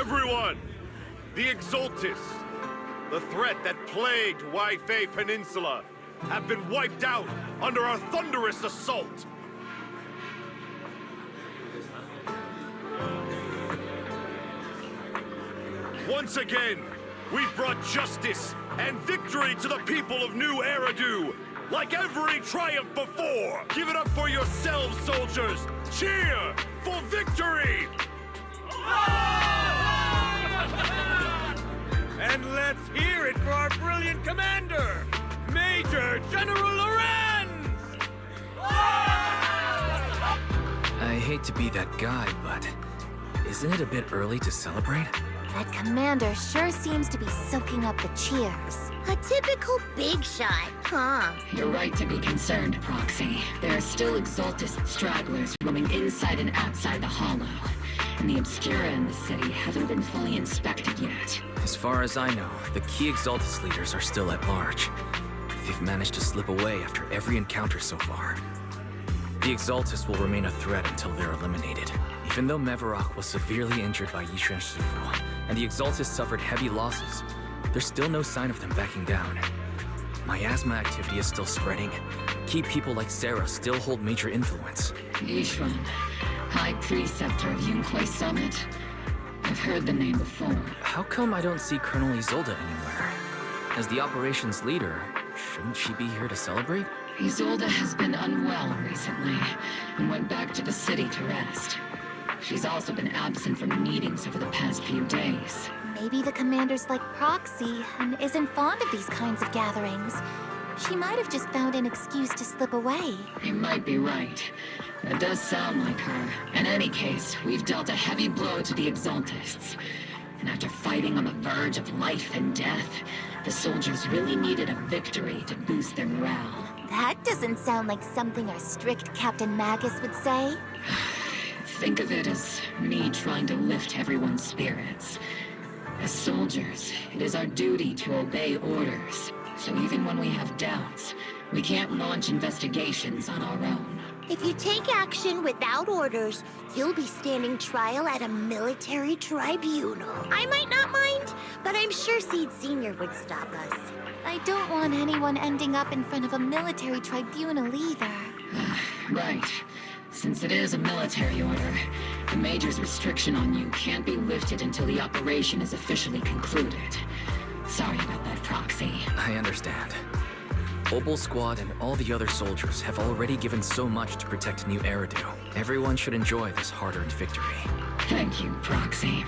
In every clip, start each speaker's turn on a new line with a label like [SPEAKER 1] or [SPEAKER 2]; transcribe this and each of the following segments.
[SPEAKER 1] Everyone! The Exaltus, the threat that plagued Waifei Peninsula, have been wiped out under our thunderous assault! Once again, we've brought justice and victory to the people of New Eridu! Like every triumph before! Give it up for yourselves, soldiers! Cheer for victory! And let's hear it for our brilliant commander, Major General Lorenz!
[SPEAKER 2] I hate to be that guy, but isn't it a bit early to celebrate?
[SPEAKER 3] That commander sure seems to be soaking up the cheers.
[SPEAKER 4] A typical big shot, huh?
[SPEAKER 5] You're right to be concerned, Proxy. There are still Exaltist stragglers roaming inside and outside the Hollow. And the Obscura in the city haven't been fully inspected yet.
[SPEAKER 2] As far as I know, the key Exaltus leaders are still at large. They've managed to slip away after every encounter so far. The Exaltus will remain a threat until they're eliminated. Even though Mevarok was severely injured by Yishan Shifu, and the Exaltus suffered heavy losses, there's still no sign of them backing down. Miasma activity is still spreading. Key people like Sarah still hold major influence.
[SPEAKER 5] Yishuan, High Preceptor of Yunquai Summit. I've heard the name before.
[SPEAKER 2] How come I don't see Colonel Isolde anywhere? As the operations leader, shouldn't she be here to celebrate?
[SPEAKER 5] Isolde has been unwell recently, and went back to the city to rest. She's also been absent from meetings over the past few days.
[SPEAKER 3] Maybe the commander's like Proxy and isn't fond of these kinds of gatherings. She might have just found an excuse to slip away.
[SPEAKER 5] You might be right. That does sound like her. In any case, we've dealt a heavy blow to the Exaltists. And after fighting on the verge of life and death, the soldiers really needed a victory to boost their morale.
[SPEAKER 3] That doesn't sound like something our strict Captain Magus would say.
[SPEAKER 5] Think of it as me trying to lift everyone's spirits. As soldiers, it is our duty to obey orders. So even when we have doubts, we can't launch investigations on our own.
[SPEAKER 4] If you take action without orders, you'll be standing trial at a military tribunal. I might not mind, but I'm sure Seed Sr. would stop us.
[SPEAKER 3] I don't want anyone ending up in front of a military tribunal either.
[SPEAKER 5] Right. Since it is a military order, the Major's restriction on you can't be lifted until the operation is officially concluded. Sorry about that, Proxy.
[SPEAKER 2] I understand. Obel Squad and all the other soldiers have already given so much to protect New Eridu. Everyone should enjoy this hard-earned victory.
[SPEAKER 5] Thank you, Proxy.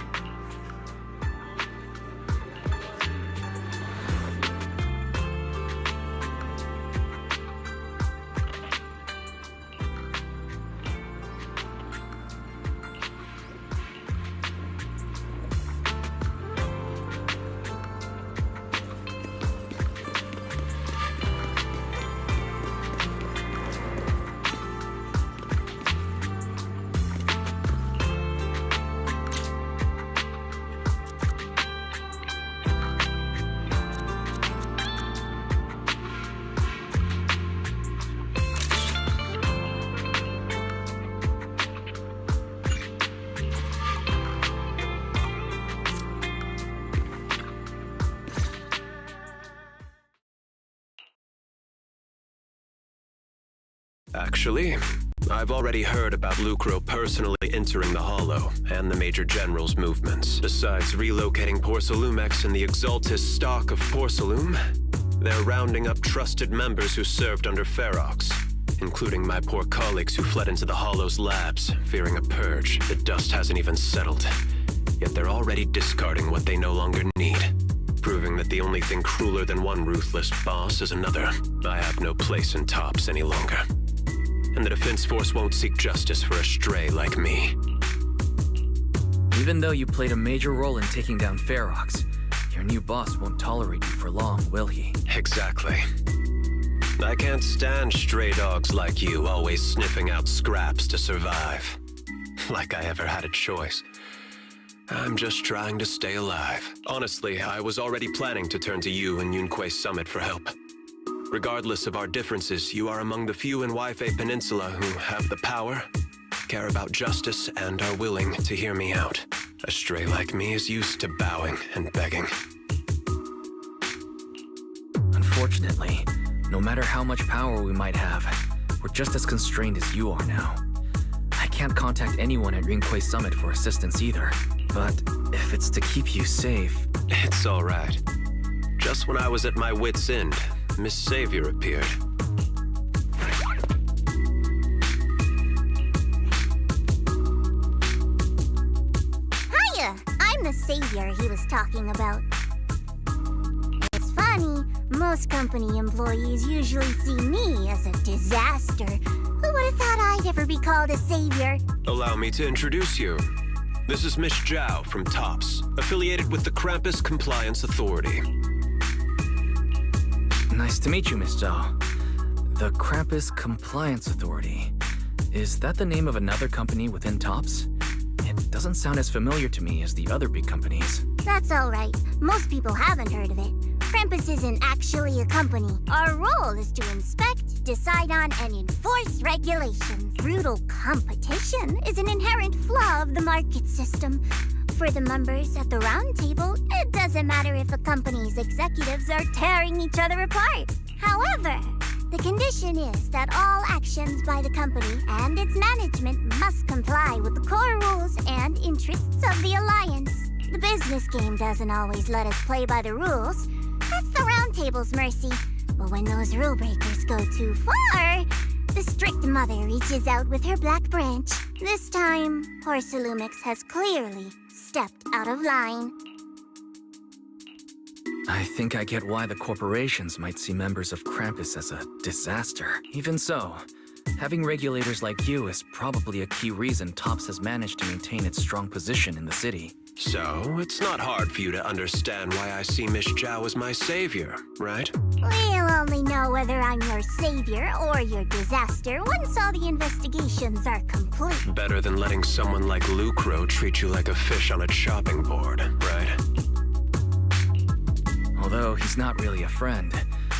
[SPEAKER 6] Actually, I've already heard about Lucro personally entering the Hollow and the Major General's movements. Besides relocating Porcelumex and the Exaltus stock of Porcelume, they're rounding up trusted members who served under Ferox, including my poor colleagues who fled into the Hollow's labs, fearing a purge. The dust hasn't even settled, yet they're already discarding what they no longer need, proving that the only thing crueler than one ruthless boss is another. I have no place in Tops any longer. And the Defense Force won't seek justice for a stray like me.
[SPEAKER 2] Even though you played a major role in taking down Ferox, your new boss won't tolerate you for long, will he?
[SPEAKER 6] Exactly. I can't stand stray dogs like you always sniffing out scraps to survive. Like I ever had a choice. I'm just trying to stay alive. Honestly, I was already planning to turn to you and Yunquai Summit for help. Regardless of our differences, you are among the few in Waifei Peninsula who have the power, care about justice, and are willing to hear me out. A stray like me is used to bowing and begging.
[SPEAKER 2] Unfortunately, no matter how much power we might have, we're just as constrained as you are now. I can't contact anyone at Ringquay Summit for assistance either. But if it's to keep you safe...
[SPEAKER 6] It's all right. Just when I was at my wit's end, Miss Savior appeared.
[SPEAKER 4] Hiya! I'm the savior he was talking about. It's funny, most company employees usually see me as a disaster. Who would have thought I'd ever be called a savior?
[SPEAKER 6] Allow me to introduce you. This is Miss Zhao from TOPS, affiliated with the Krampus Compliance Authority.
[SPEAKER 2] Nice to meet you, Miss Zhao. The Krampus Compliance Authority. Is that the name of another company within TOPS? It doesn't sound as familiar to me as the other big companies.
[SPEAKER 4] That's all right. Most people haven't heard of it. Krampus isn't actually a company. Our role is to inspect, decide on, and enforce regulations. Brutal competition is an inherent flaw of the market system. For the members at the round table, it doesn't matter if a company's executives are tearing each other apart. However, the condition is that all actions by the company and its management must comply with the core rules and interests of the Alliance. The business game doesn't always let us play by the rules. That's the round table's mercy. But when those rule breakers go too far, the strict mother reaches out with her black branch. This time, Porcelumix has clearly stepped out of line.
[SPEAKER 2] I think I get why the corporations might see members of Krampus as a disaster. Even so, having regulators like you is probably a key reason TOPS has managed to maintain its strong position in the city.
[SPEAKER 6] So, it's not hard for you to understand why I see Miss Zhao as my savior, right?
[SPEAKER 4] We'll only know whether I'm your savior or your disaster once all the investigations are complete.
[SPEAKER 6] Better than letting someone like Lucro treat you like a fish on a chopping board, right?
[SPEAKER 2] Although he's not really a friend,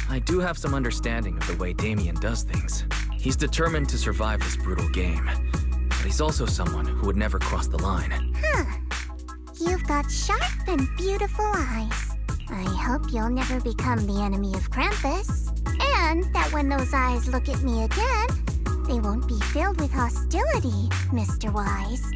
[SPEAKER 2] I do have some understanding of the way Damien does things. He's determined to survive this brutal game, but he's also someone who would never cross the line.
[SPEAKER 4] Huh. You've got sharp and beautiful eyes. I hope you'll never become the enemy of Krampus. And that when those eyes look at me again, they won't be filled with hostility, Mr. Wise.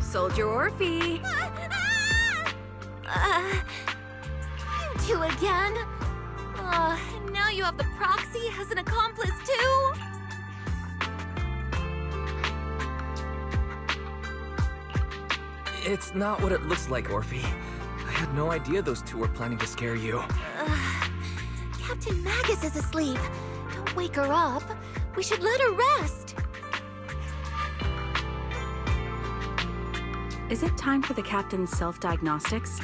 [SPEAKER 7] Soldier Orphe!
[SPEAKER 3] You two again? Now you have the proxy as an accomplice too?
[SPEAKER 2] It's not what it looks like, Orphe. I had no idea those two were planning to scare you.
[SPEAKER 3] Captain Magus is asleep. Don't wake her up. We should let her rest.
[SPEAKER 7] Is it time for the captain's self-diagnostics?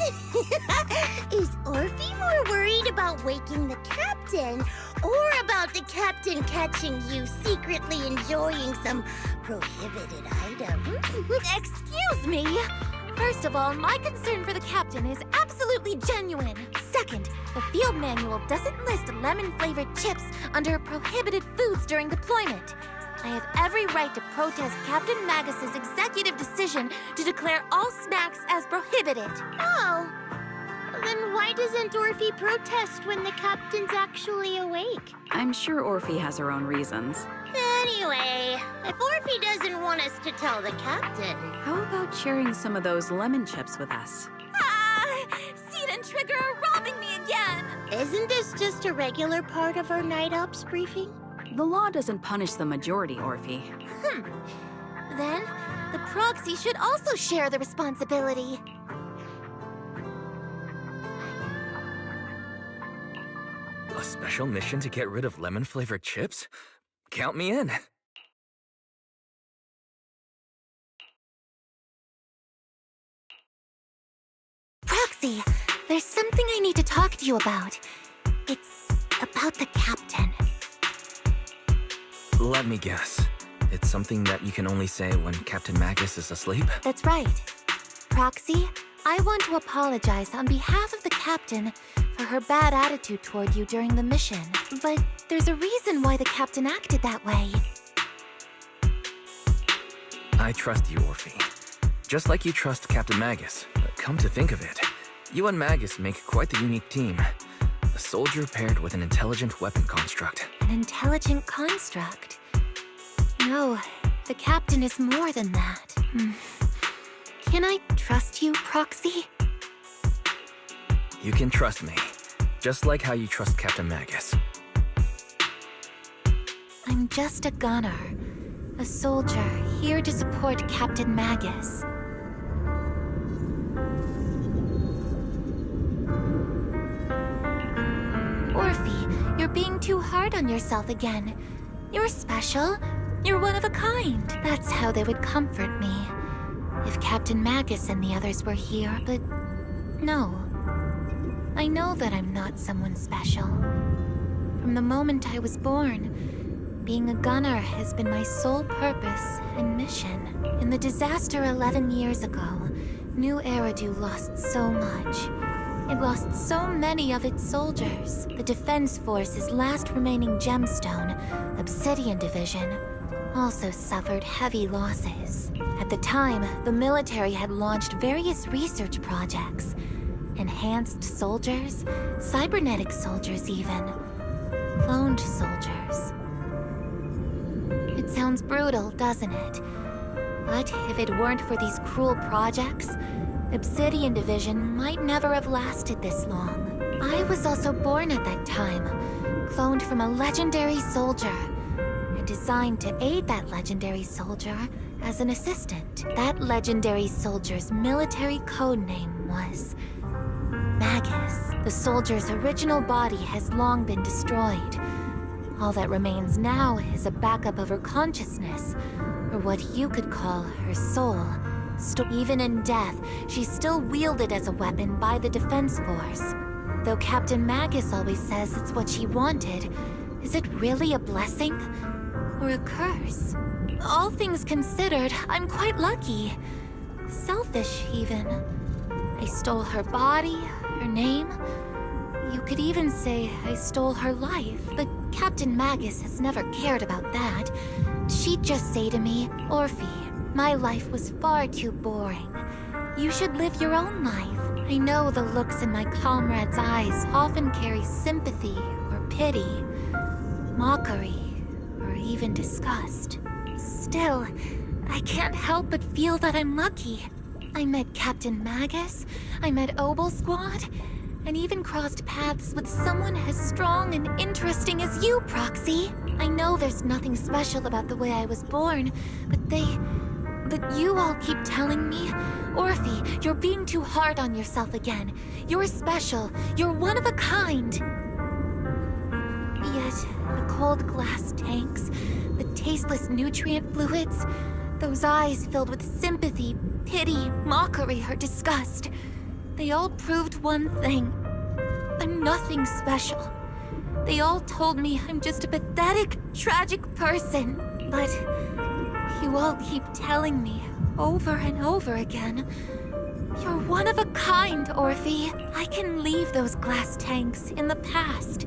[SPEAKER 4] Is Orphe more worried about waking the captain or about the captain catching you secretly enjoying some prohibited item?
[SPEAKER 3] Excuse me! First of all, my concern for the captain is absolutely genuine. Second, the field manual doesn't list lemon-flavored chips under prohibited foods during deployment. I have every right to protest Captain Magus's executive decision to declare all snacks as prohibited.
[SPEAKER 4] Oh, then why doesn't Orphe protest when the captain's actually awake?
[SPEAKER 7] I'm sure Orphe has her own reasons.
[SPEAKER 4] Anyway, if Orphe doesn't want us to tell the captain...
[SPEAKER 7] How about sharing some of those lemon chips with us?
[SPEAKER 3] Seed and Trigger are robbing me again!
[SPEAKER 4] Isn't this just a regular part of our night ops briefing?
[SPEAKER 7] The law doesn't punish the majority, Orphe.
[SPEAKER 3] Then, the proxy should also share the responsibility.
[SPEAKER 2] A special mission to get rid of lemon-flavored chips? Count me in.
[SPEAKER 3] Proxy, there's something I need to talk to you about. It's about the captain.
[SPEAKER 2] Let me guess. It's something that you can only say when Captain Magus is asleep?
[SPEAKER 3] That's right. Proxy, I want to apologize on behalf of the captain for her bad attitude toward you during the mission. But there's a reason why the captain acted that way.
[SPEAKER 2] I trust you, Orphe. Just like you trust Captain Magus. Come to think of it, you and Magus make quite the unique team. A soldier paired with an intelligent weapon construct.
[SPEAKER 3] An intelligent construct? No, the captain is more than that. Can I trust you, Proxy?
[SPEAKER 2] You can trust me, just like how you trust Captain Magus.
[SPEAKER 3] I'm just a gunner, a soldier here to support Captain Magus. Orphe, you're being too hard on yourself again. You're special. You're one of a kind. That's how they would comfort me. If Captain Magus and the others were here, but no. I know that I'm not someone special. From the moment I was born, being a gunner has been my sole purpose and mission. In the disaster 11 years ago, New Eridu lost so much. It lost so many of its soldiers. The Defense Force's last remaining gemstone, Obsidian Division, also suffered heavy losses. At the time, the military had launched various research projects. Enhanced soldiers, cybernetic soldiers even, cloned soldiers. It sounds brutal, doesn't it? But if it weren't for these cruel projects, Obsidian Division might never have lasted this long. I was also born at that time, cloned from a legendary soldier, and designed to aid that legendary soldier as an assistant. That legendary soldier's military codename was Magus. The soldier's original body has long been destroyed. All that remains now is a backup of her consciousness, or what you could call her soul. Even in death, she's still wielded as a weapon by the Defense Force. Though Captain Magus always says it's what she wanted, is it really a blessing? Or a curse? All things considered, I'm quite lucky. Selfish, even. I stole her body, her name. You could even say I stole her life, but Captain Magus has never cared about that. She'd just say to me, Orphe, my life was far too boring. You should live your own life. I know the looks in my comrades' eyes often carry sympathy or pity, mockery, or even disgust. Still, I can't help but feel that I'm lucky. I met Captain Magus, I met Obel Squad, and even crossed paths with someone as strong and interesting as you, Proxy. I know there's nothing special about the way I was born, but you all keep telling me, Orphe, you're being too hard on yourself again. You're special. You're one of a kind. Yet, the cold glass tanks, the tasteless nutrient fluids, those eyes filled with sympathy, pity, mockery, or disgust, they all proved one thing. I'm nothing special. They all told me I'm just a pathetic, tragic person. But you all keep telling me over and over again, you're one of a kind, Orphe. I can leave those glass tanks in the past.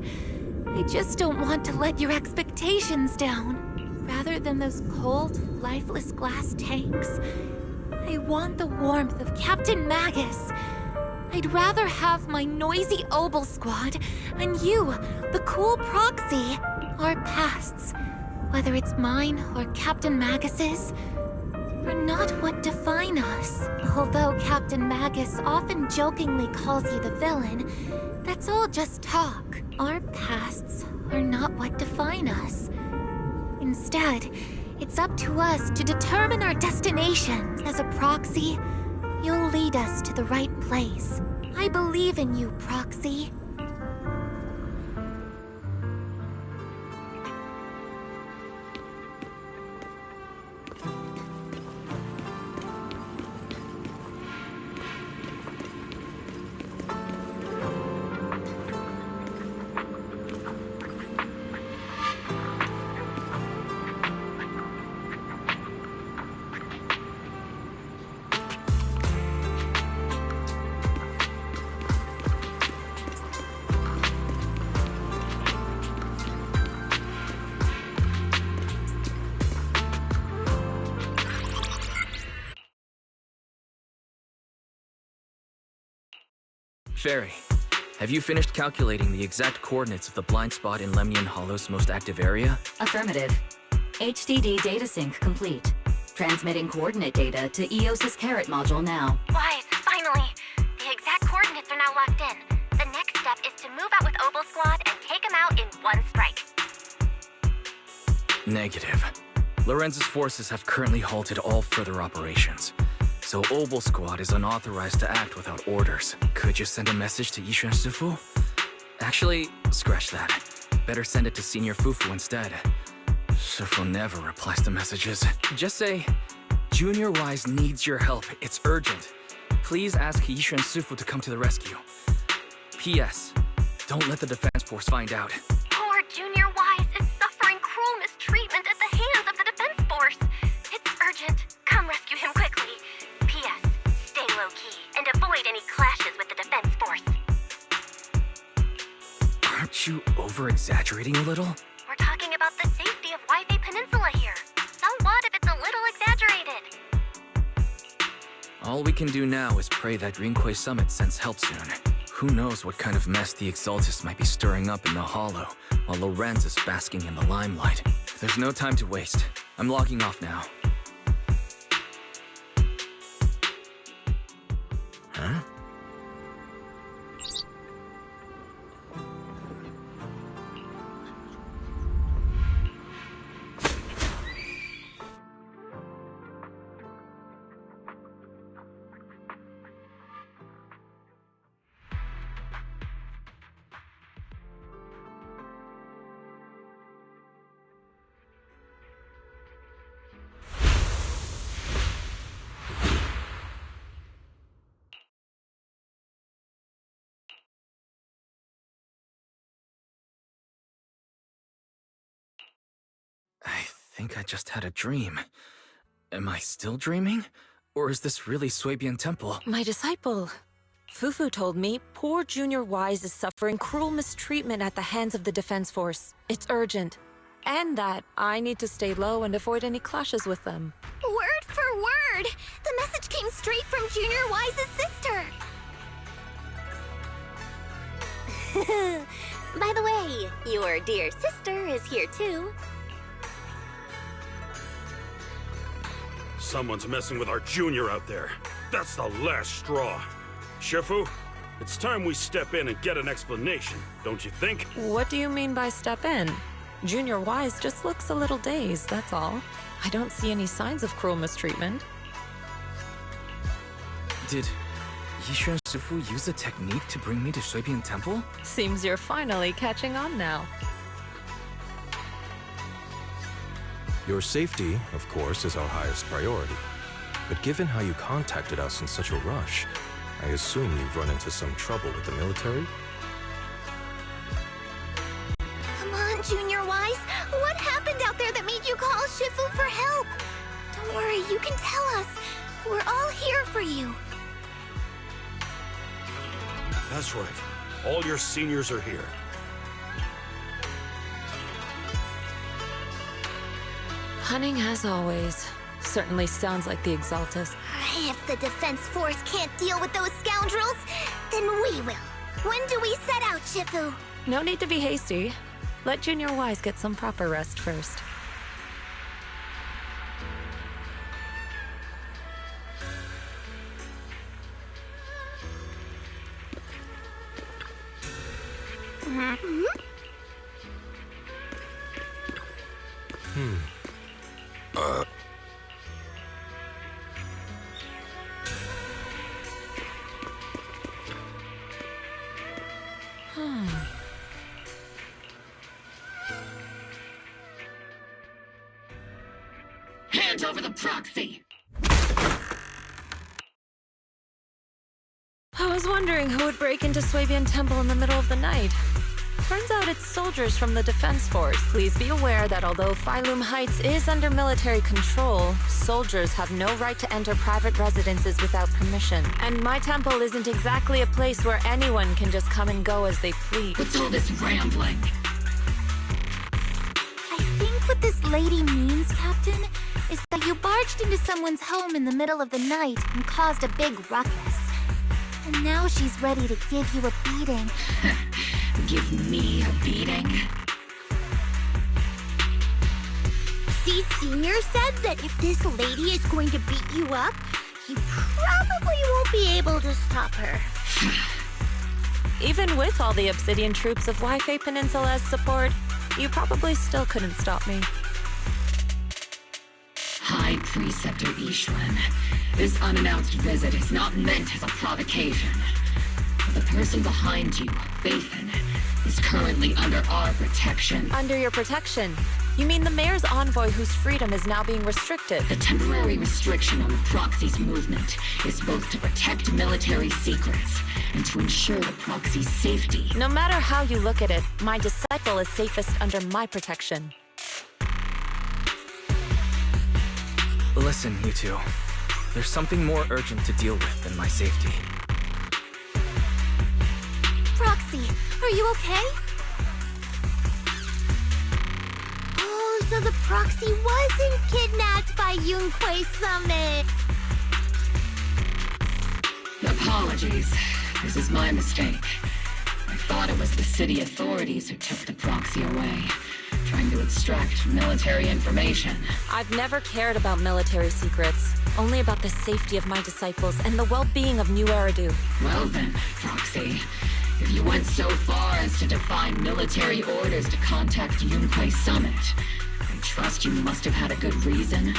[SPEAKER 3] I just don't want to let your expectations down. Rather than those cold, lifeless glass tanks, I want the warmth of Captain Magus. I'd rather have my noisy Obel Squad and you, the cool Proxy. Our pasts, whether it's mine or Captain Magus's, are not what define us. Although Captain Magus often jokingly calls you the villain, that's all just talk. Our pasts are not what define us. Instead, it's up to us to determine our destination. As a Proxy, you'll lead us to the right place. I believe in you, Proxy.
[SPEAKER 2] Fairy, have you finished calculating the exact coordinates of the blind spot in Lemnian Hollow's most active area?
[SPEAKER 8] Affirmative. HDD data sync complete. Transmitting coordinate data to EOS's Carrot module now.
[SPEAKER 3] Wise, finally! The exact coordinates are now locked in. The next step is to move out with Obel Squad and take them out in one strike.
[SPEAKER 2] Negative. Lorenz's forces have currently halted all further operations. So Obel Squad is unauthorized to act without orders. Could you send a message to Yishuan Sifu? Actually, scratch that. Better send it to Senior Fufu instead. Sifu never replies to messages. Just say, Junior Wise needs your help. It's urgent. Please ask Yishuan Sifu to come to the rescue. P.S. Don't let the defense force find out.
[SPEAKER 3] Poor Junior Wise is suffering cruel mistreatment at the hands of the defense force. It's urgent. Come rescue him quickly. P.S. Stay low-key and avoid any clashes with the defense force.
[SPEAKER 2] Aren't you over-exaggerating a little?
[SPEAKER 3] We're talking about the safety of Waifei Peninsula here. So what if it's a little exaggerated?
[SPEAKER 2] All we can do now is pray that Rinquei Summit sends help soon. Who knows what kind of mess the Exaltists might be stirring up in the Hollow, while Lorenz is basking in the limelight. There's no time to waste. I'm logging off now. Huh? I think I just had a dream. Am I still dreaming? Or is this really Suibian Temple?
[SPEAKER 9] My disciple. Fufu told me poor Junior Wise is suffering cruel mistreatment at the hands of the defense force. It's urgent. And that I need to stay low and avoid any clashes with them.
[SPEAKER 3] Word for word! The message came straight from Junior Wise's sister! By the way, your dear sister is here too.
[SPEAKER 1] Someone's messing with our junior out there. That's the last straw. Shifu, it's time we step in and get an explanation, don't you think?
[SPEAKER 9] What do you mean by step in? Junior Wise just looks a little dazed, that's all. I don't see any signs of cruel mistreatment.
[SPEAKER 2] Did Yishuan Sifu use a technique to bring me to Suibian Temple?
[SPEAKER 9] Seems you're finally catching on now.
[SPEAKER 10] Your safety, of course, is our highest priority. But given how you contacted us in such a rush, I assume you've run into some trouble with the military?
[SPEAKER 3] Come on, Junior Wise. What happened out there that made you call Shifu for help? Don't worry, you can tell us. We're all here for you.
[SPEAKER 1] That's right. All your seniors are here.
[SPEAKER 9] Hunting as always. Certainly sounds like the Exaltists.
[SPEAKER 3] If the defense force can't deal with those scoundrels, then we will. When do we set out, Shifu?
[SPEAKER 9] No need to be hasty. Let Junior Wise get some proper rest first.
[SPEAKER 5] Hand over the proxy!
[SPEAKER 9] I was wondering who would break into Suibian Temple in the middle of the night. Turns out it's soldiers from the defense force. Please be aware that although Phylum Heights is under military control, soldiers have no right to enter private residences without permission. And my temple isn't exactly a place where anyone can just come and go as they please.
[SPEAKER 5] What's all this rambling?
[SPEAKER 3] I think what this lady means, Captain, is that you barged into someone's home in the middle of the night and caused a big ruckus. And now she's ready to give you a beating.
[SPEAKER 5] Give me a beating?
[SPEAKER 4] See, Senior said that if this lady is going to beat you up, you probably won't be able to stop her.
[SPEAKER 9] Even with all the Obsidian troops of Waifei Peninsula as support, you probably still couldn't stop me.
[SPEAKER 5] High Preceptor Ishuan, this unannounced visit is not meant as a provocation. But the person behind you, Waifei, is currently under our protection.
[SPEAKER 9] Under your protection? You mean the mayor's envoy whose freedom is now being restricted?
[SPEAKER 5] The temporary restriction on the proxy's movement is both to protect military secrets and to ensure the proxy's safety.
[SPEAKER 9] No matter how you look at it, my disciple is safest under my protection.
[SPEAKER 2] Listen, you two. There's something more urgent to deal with than my safety.
[SPEAKER 3] Proxy, are you okay?
[SPEAKER 4] Oh, so the proxy wasn't kidnapped by Yunquei Summit.
[SPEAKER 5] Apologies. This is my mistake. I thought it was the city authorities who took the proxy away, trying to extract military information.
[SPEAKER 9] I've never cared about military secrets, only about the safety of my disciples and the well-being of New Eridu.
[SPEAKER 5] Well then, Proxy, if you went so far as to defy military orders to contact Yunquei Summit, I trust you must have had a good reason.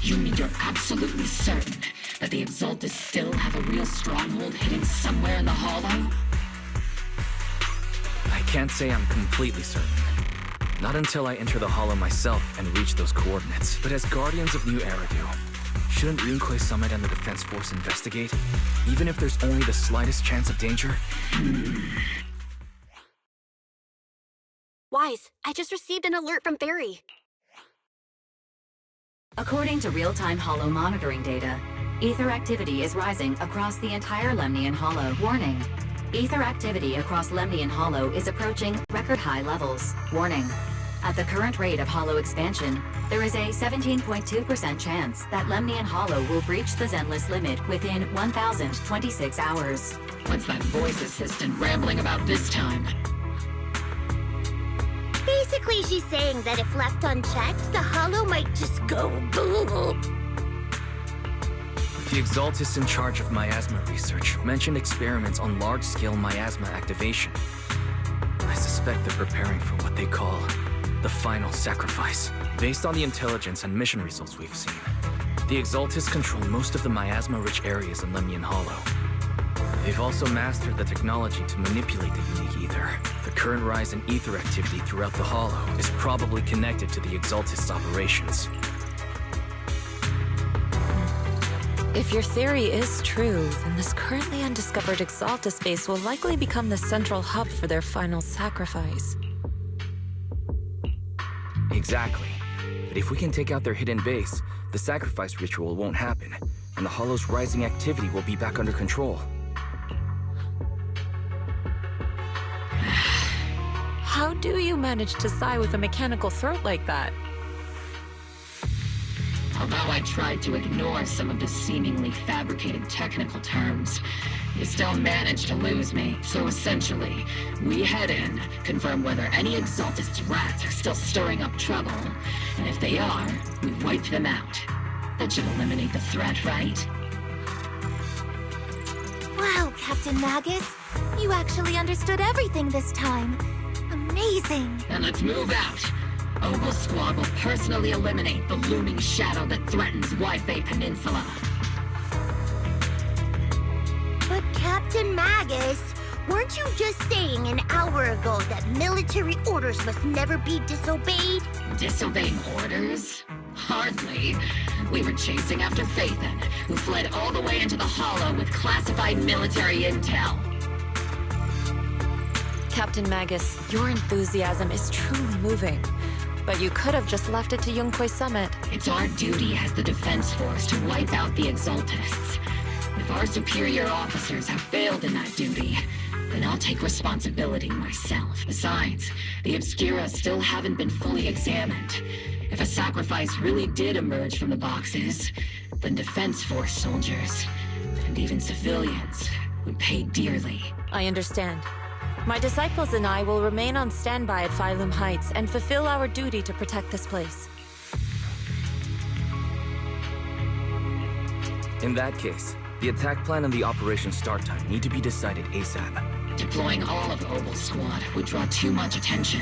[SPEAKER 5] You mean you're absolutely certain that the Exaltus still have a real stronghold hidden somewhere in the Hollow?
[SPEAKER 2] I can't say I'm completely certain. Not until I enter the Hollow myself and reach those coordinates. But as Guardians of New Eridu, shouldn't Yunquei Summit and the Defense Force investigate? Even if there's only the slightest chance of danger?
[SPEAKER 11] Wise, I just received an alert from Barry.
[SPEAKER 8] According to real-time Hollow monitoring data, ether activity is rising across the entire Lemnian Hollow. Warning. Ether activity across Lemnian Hollow is approaching record-high levels. Warning. At the current rate of Hollow expansion, there is a 17.2% chance that Lemnian Hollow will breach the Zenless limit within 1,026 hours.
[SPEAKER 5] What's that voice assistant rambling about this time?
[SPEAKER 4] Basically, she's saying that if left unchecked, the Hollow might just go boom.
[SPEAKER 2] The Exaltus in charge of miasma research mentioned experiments on large-scale miasma activation. I suspect they're preparing for what they call the final sacrifice. Based on the intelligence and mission results we've seen, the Exaltus control most of the miasma-rich areas in Lemnian Hollow. They've also mastered the technology to manipulate the unique ether. The current rise in ether activity throughout the Hollow is probably connected to the Exaltus operations.
[SPEAKER 9] If your theory is true, then this currently undiscovered Exaltus base will likely become the central hub for their final sacrifice.
[SPEAKER 2] Exactly. But if we can take out their hidden base, the sacrifice ritual won't happen, and the Hollow's rising activity will be back under control.
[SPEAKER 9] How do you manage to sigh with a mechanical throat like that?
[SPEAKER 5] Although I tried to ignore some of the seemingly fabricated technical terms, you still managed to lose me. So essentially, we head in, confirm whether any Exaltist rats are still stirring up trouble, and if they are, we wipe them out. That should eliminate the threat, right?
[SPEAKER 3] Wow, Captain Magus. You actually understood everything this time. Amazing.
[SPEAKER 5] Then let's move out. Ogle Squad will personally eliminate the looming shadow that threatens Waifei Peninsula.
[SPEAKER 4] But Captain Magus, weren't you just saying an hour ago that military orders must never be disobeyed?
[SPEAKER 5] Disobeying orders? Hardly. We were chasing after Phaethon, who fled all the way into the Hollow with classified military intel.
[SPEAKER 9] Captain Magus, your enthusiasm is truly moving. But you could have just left it to Yunquei Summit.
[SPEAKER 5] It's our duty as the Defense Force to wipe out the Exaltists. If our superior officers have failed in that duty, then I'll take responsibility myself. Besides, the Obscura still haven't been fully examined. If a sacrifice really did emerge from the boxes, then Defense Force soldiers, and even civilians, would pay dearly.
[SPEAKER 9] I understand. My disciples and I will remain on standby at Phylum Heights and fulfill our duty to protect this place.
[SPEAKER 2] In that case, the attack plan and the operation start time need to be decided ASAP.
[SPEAKER 5] Deploying all of Obel's squad would draw too much attention.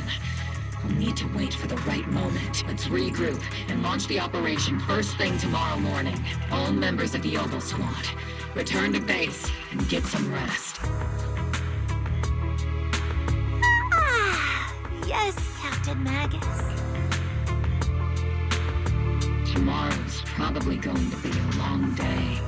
[SPEAKER 5] We'll need to wait for the right moment. Let's regroup and launch the operation first thing tomorrow morning. All members of the Obel squad, return to base and get some rest.
[SPEAKER 3] Yes, Captain Magus.
[SPEAKER 5] Tomorrow's probably going to be a long day.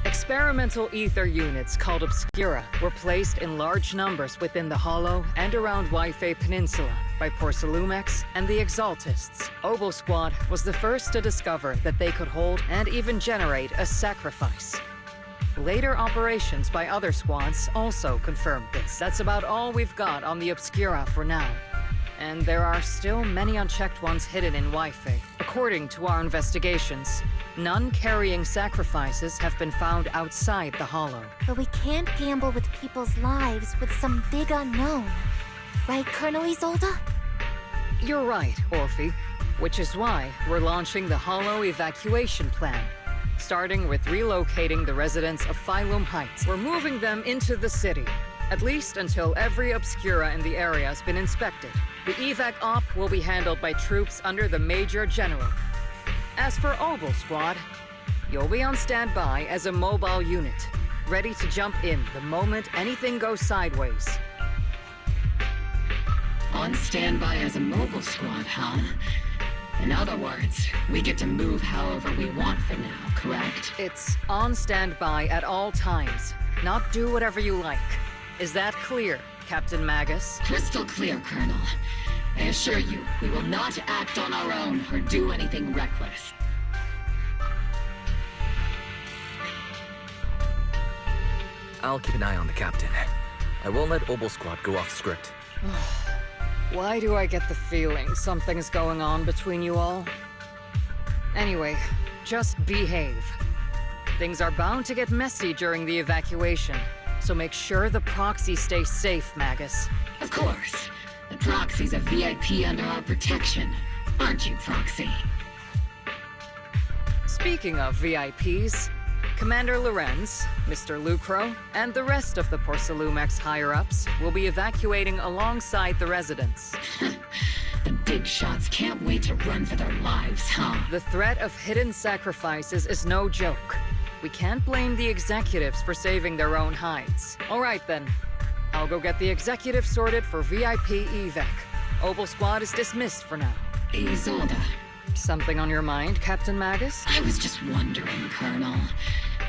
[SPEAKER 12] Experimental ether units called Obscura were placed in large numbers within the Hollow and around Waifei Peninsula by Porcelumex and the Exaltists. Obel Squad was the first to discover that they could hold and even generate a sacrifice. Later operations by other squads also confirmed this. That's about all we've got on the Obscura for now. And there are still many unchecked ones hidden in Waifei. According to our investigations, none carrying sacrifices have been found outside the Hollow.
[SPEAKER 3] But we can't gamble with people's lives with some big unknown. Right, Colonel Isolde?
[SPEAKER 12] You're right, Orphe. Which is why we're launching the Hollow evacuation plan. Starting with relocating the residents of Phylum Heights. We're moving them into the city, at least until every Obscura in the area has been inspected. The evac op will be handled by troops under the Major General. As for Obel Squad, you'll be on standby as a mobile unit, ready to jump in the moment anything goes sideways.
[SPEAKER 5] On standby as a mobile squad, huh? In other words, we get to move however we want for now, correct?
[SPEAKER 12] It's on standby at all times, not do whatever you like. Is that clear, Captain Magus?
[SPEAKER 5] Crystal clear, Colonel. I assure you, we will not act on our own or do anything reckless.
[SPEAKER 2] I'll keep an eye on the captain. I won't let Obel Squad go off script.
[SPEAKER 12] Why do I get the feeling something's going on between you all? Anyway, just behave. Things are bound to get messy during the evacuation, so make sure the proxy stays safe, Magus.
[SPEAKER 5] Of course. The proxy's a VIP under our protection, aren't you, Proxy?
[SPEAKER 12] Speaking of VIPs, Commander Lorenz, Mr. Lucro, and the rest of the Porcelumex higher-ups will be evacuating alongside the residents.
[SPEAKER 5] The big shots can't wait to run for their lives, huh?
[SPEAKER 12] The threat of hidden sacrifices is no joke. We can't blame the executives for saving their own hides. All right then. I'll go get the executive sorted for VIP evac. Obel Squad is dismissed for now.
[SPEAKER 5] Isolde.
[SPEAKER 12] Something on your mind, Captain Magus?
[SPEAKER 5] I was just wondering, Colonel.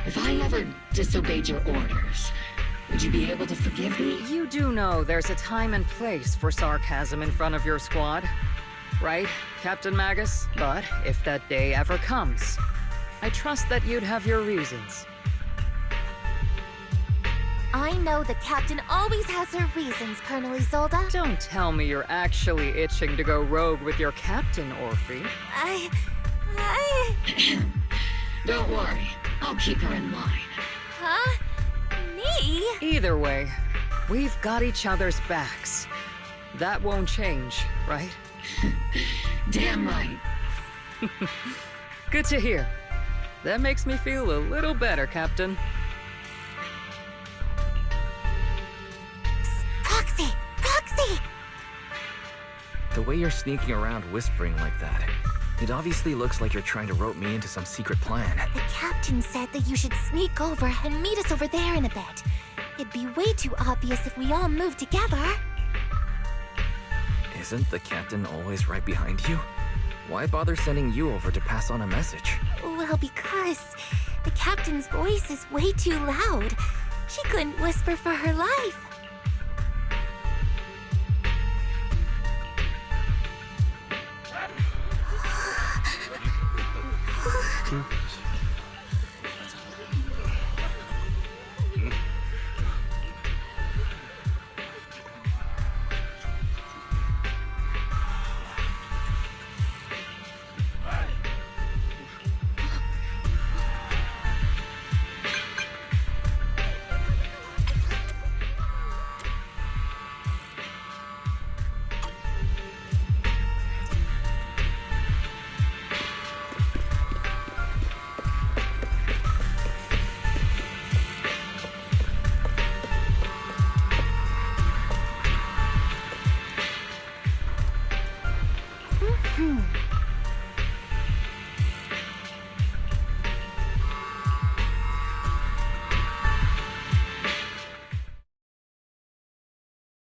[SPEAKER 5] If I ever disobeyed your orders, would you be able to forgive me?
[SPEAKER 12] You do know there's a time and place for sarcasm in front of your squad, right, Captain Magus? But if that day ever comes, I trust that you'd have your reasons.
[SPEAKER 3] I know the captain always has her reasons, Colonel Isolde.
[SPEAKER 12] Don't tell me you're actually itching to go rogue with your captain, Orphe.
[SPEAKER 5] Don't worry, I'll keep her in line.
[SPEAKER 3] Huh? Me?
[SPEAKER 12] Either way, we've got each other's backs. That won't change, right?
[SPEAKER 5] Damn right.
[SPEAKER 12] Good to hear. That makes me feel a little better, Captain.
[SPEAKER 3] Proxy!
[SPEAKER 2] The way you're sneaking around whispering like that, It obviously looks like you're trying to rope me into some secret plan.
[SPEAKER 3] The captain said that you should sneak over and meet us over there in a bit. It'd be way too obvious if we all moved together.
[SPEAKER 2] Isn't the captain always right behind you? Why bother sending you over to pass on a message?
[SPEAKER 3] Well, because the captain's voice is way too loud. She couldn't whisper for her life.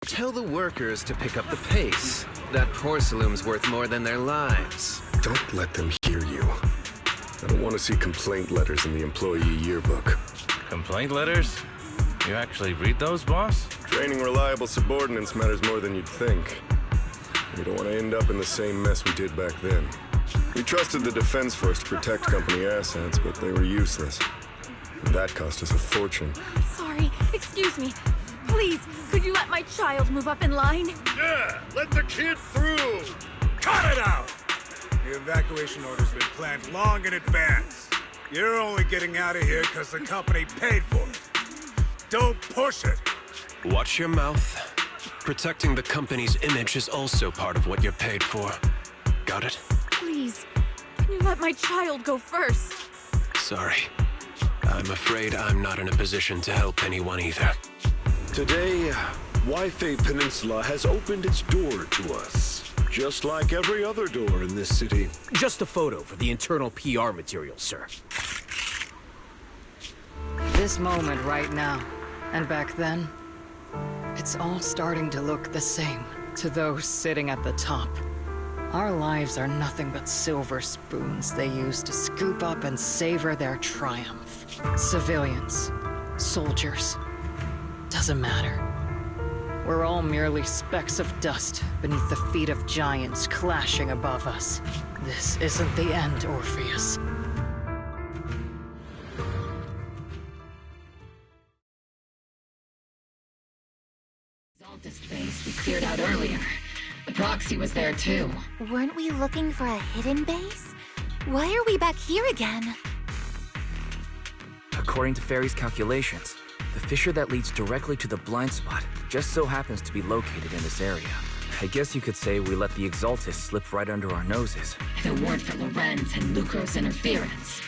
[SPEAKER 13] Tell the workers to pick up the pace. That porcelain's worth more than their lives.
[SPEAKER 14] Don't let them hear you. I don't want to see complaint letters in the employee yearbook.
[SPEAKER 15] Complaint letters? You actually read those, boss?
[SPEAKER 14] Training reliable subordinates matters more than you'd think. We don't want to end up in the same mess we did back then. We trusted the Defense Force to protect company assets, but they were useless. And that cost us a fortune.
[SPEAKER 16] Sorry, excuse me. Please, could you let my child move up in line?
[SPEAKER 1] Yeah, let the kid through!
[SPEAKER 17] Cut it out! The evacuation order's been planned long in advance. You're only getting out of here because the company paid for it. Don't push it!
[SPEAKER 6] Watch your mouth. Protecting the company's image is also part of what you're paid for. Got it?
[SPEAKER 16] Please, can you let my child go first?
[SPEAKER 6] Sorry. I'm afraid I'm not in a position to help anyone either.
[SPEAKER 18] Today, Waifei Peninsula has opened its door to us, just like every other door in this city.
[SPEAKER 19] Just a photo for the internal PR material, sir.
[SPEAKER 12] This moment right now, and back then, it's all starting to look the same to those sitting at the top. Our lives are nothing but silver spoons they use to scoop up and savor their triumph. Civilians, soldiers, doesn't matter. We're all merely specks of dust beneath the feet of giants clashing above us. This isn't the end, Orpheus.
[SPEAKER 5] Exaltist base we cleared out earlier. The proxy was there too.
[SPEAKER 3] Weren't we looking for a hidden base? Why are we back here again?
[SPEAKER 2] According to Fairy's calculations, the fissure that leads directly to the blind spot just so happens to be located in this area. I guess you could say we let the Exaltists slip right under our noses.
[SPEAKER 5] If it weren't for Lorenz and Lucro's interference,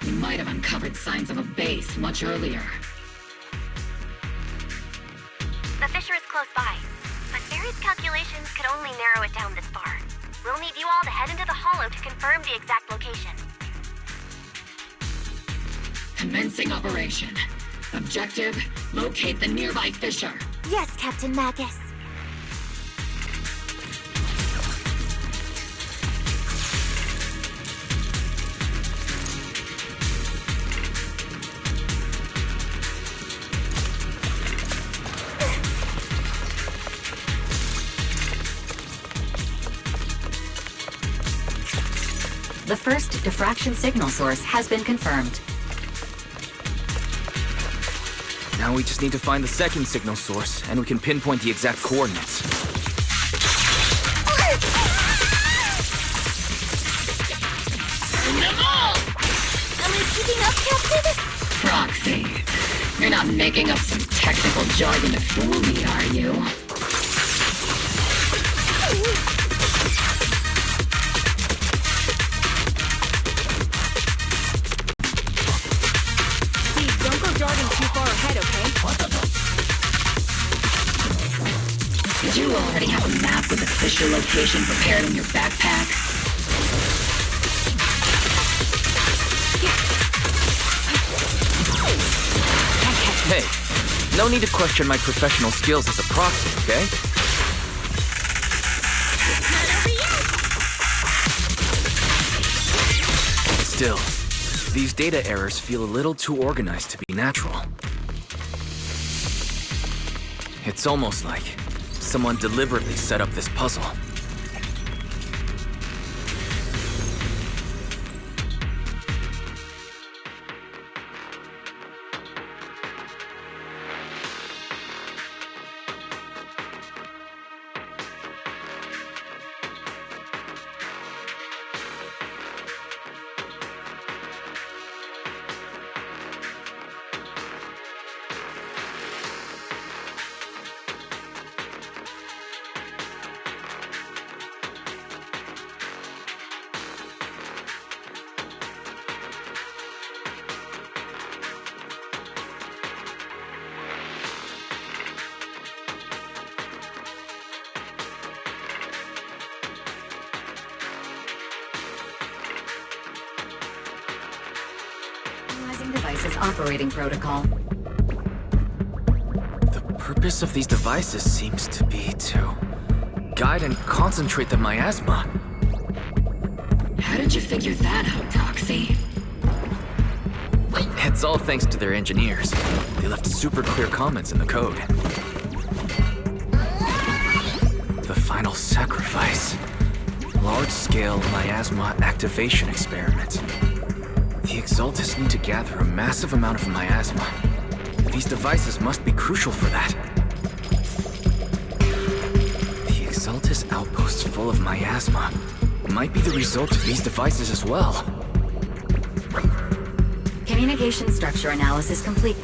[SPEAKER 5] we might have uncovered signs of a base much earlier.
[SPEAKER 11] The fissure is close by, but Fairy's calculations could only narrow it down this far. We'll need you all to head into the hollow to confirm the exact location.
[SPEAKER 5] Commencing operation. Objective, locate the nearby fissure.
[SPEAKER 3] Yes, Captain Magus.
[SPEAKER 8] The first diffraction signal source has been confirmed.
[SPEAKER 2] Now we just need to find the second signal source, and we can pinpoint the exact coordinates.
[SPEAKER 3] Am I keeping up, Captain?
[SPEAKER 5] Proxy. You're not making up some technical jargon to fool me, are you?
[SPEAKER 16] Don't go darting too far ahead, okay?
[SPEAKER 5] Did you already have a map with the fissure location prepared in your backpack?
[SPEAKER 2] No need to question my professional skills as a proxy, okay? Still, these data errors feel a little too organized to be natural. It's almost like someone deliberately set up this puzzle.
[SPEAKER 8] Device's operating protocol.
[SPEAKER 2] The purpose of these devices seems to be to guide and concentrate the miasma.
[SPEAKER 5] How did you figure that out, Proxy?
[SPEAKER 2] It's all thanks to their engineers. They left super clear comments in the code. The final sacrifice. Large-scale miasma activation experiment. The Exaltists need to gather a massive amount of miasma. These devices must be crucial for that. The Exaltist outposts full of miasma might be the result of these devices as well.
[SPEAKER 8] Communication structure analysis complete.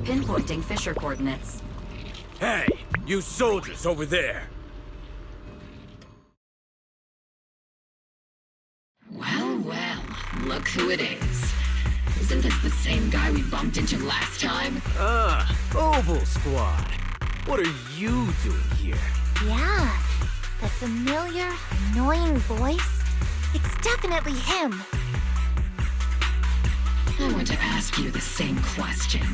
[SPEAKER 8] Pinpointing Fisher coordinates.
[SPEAKER 19] Hey, you soldiers over there!
[SPEAKER 5] Well, well, look who it is. Isn't this the same guy we bumped into last time?
[SPEAKER 19] Oval Squad. What are you doing here?
[SPEAKER 3] Yeah, the familiar, annoying voice. It's definitely him.
[SPEAKER 5] I want to ask you the same question.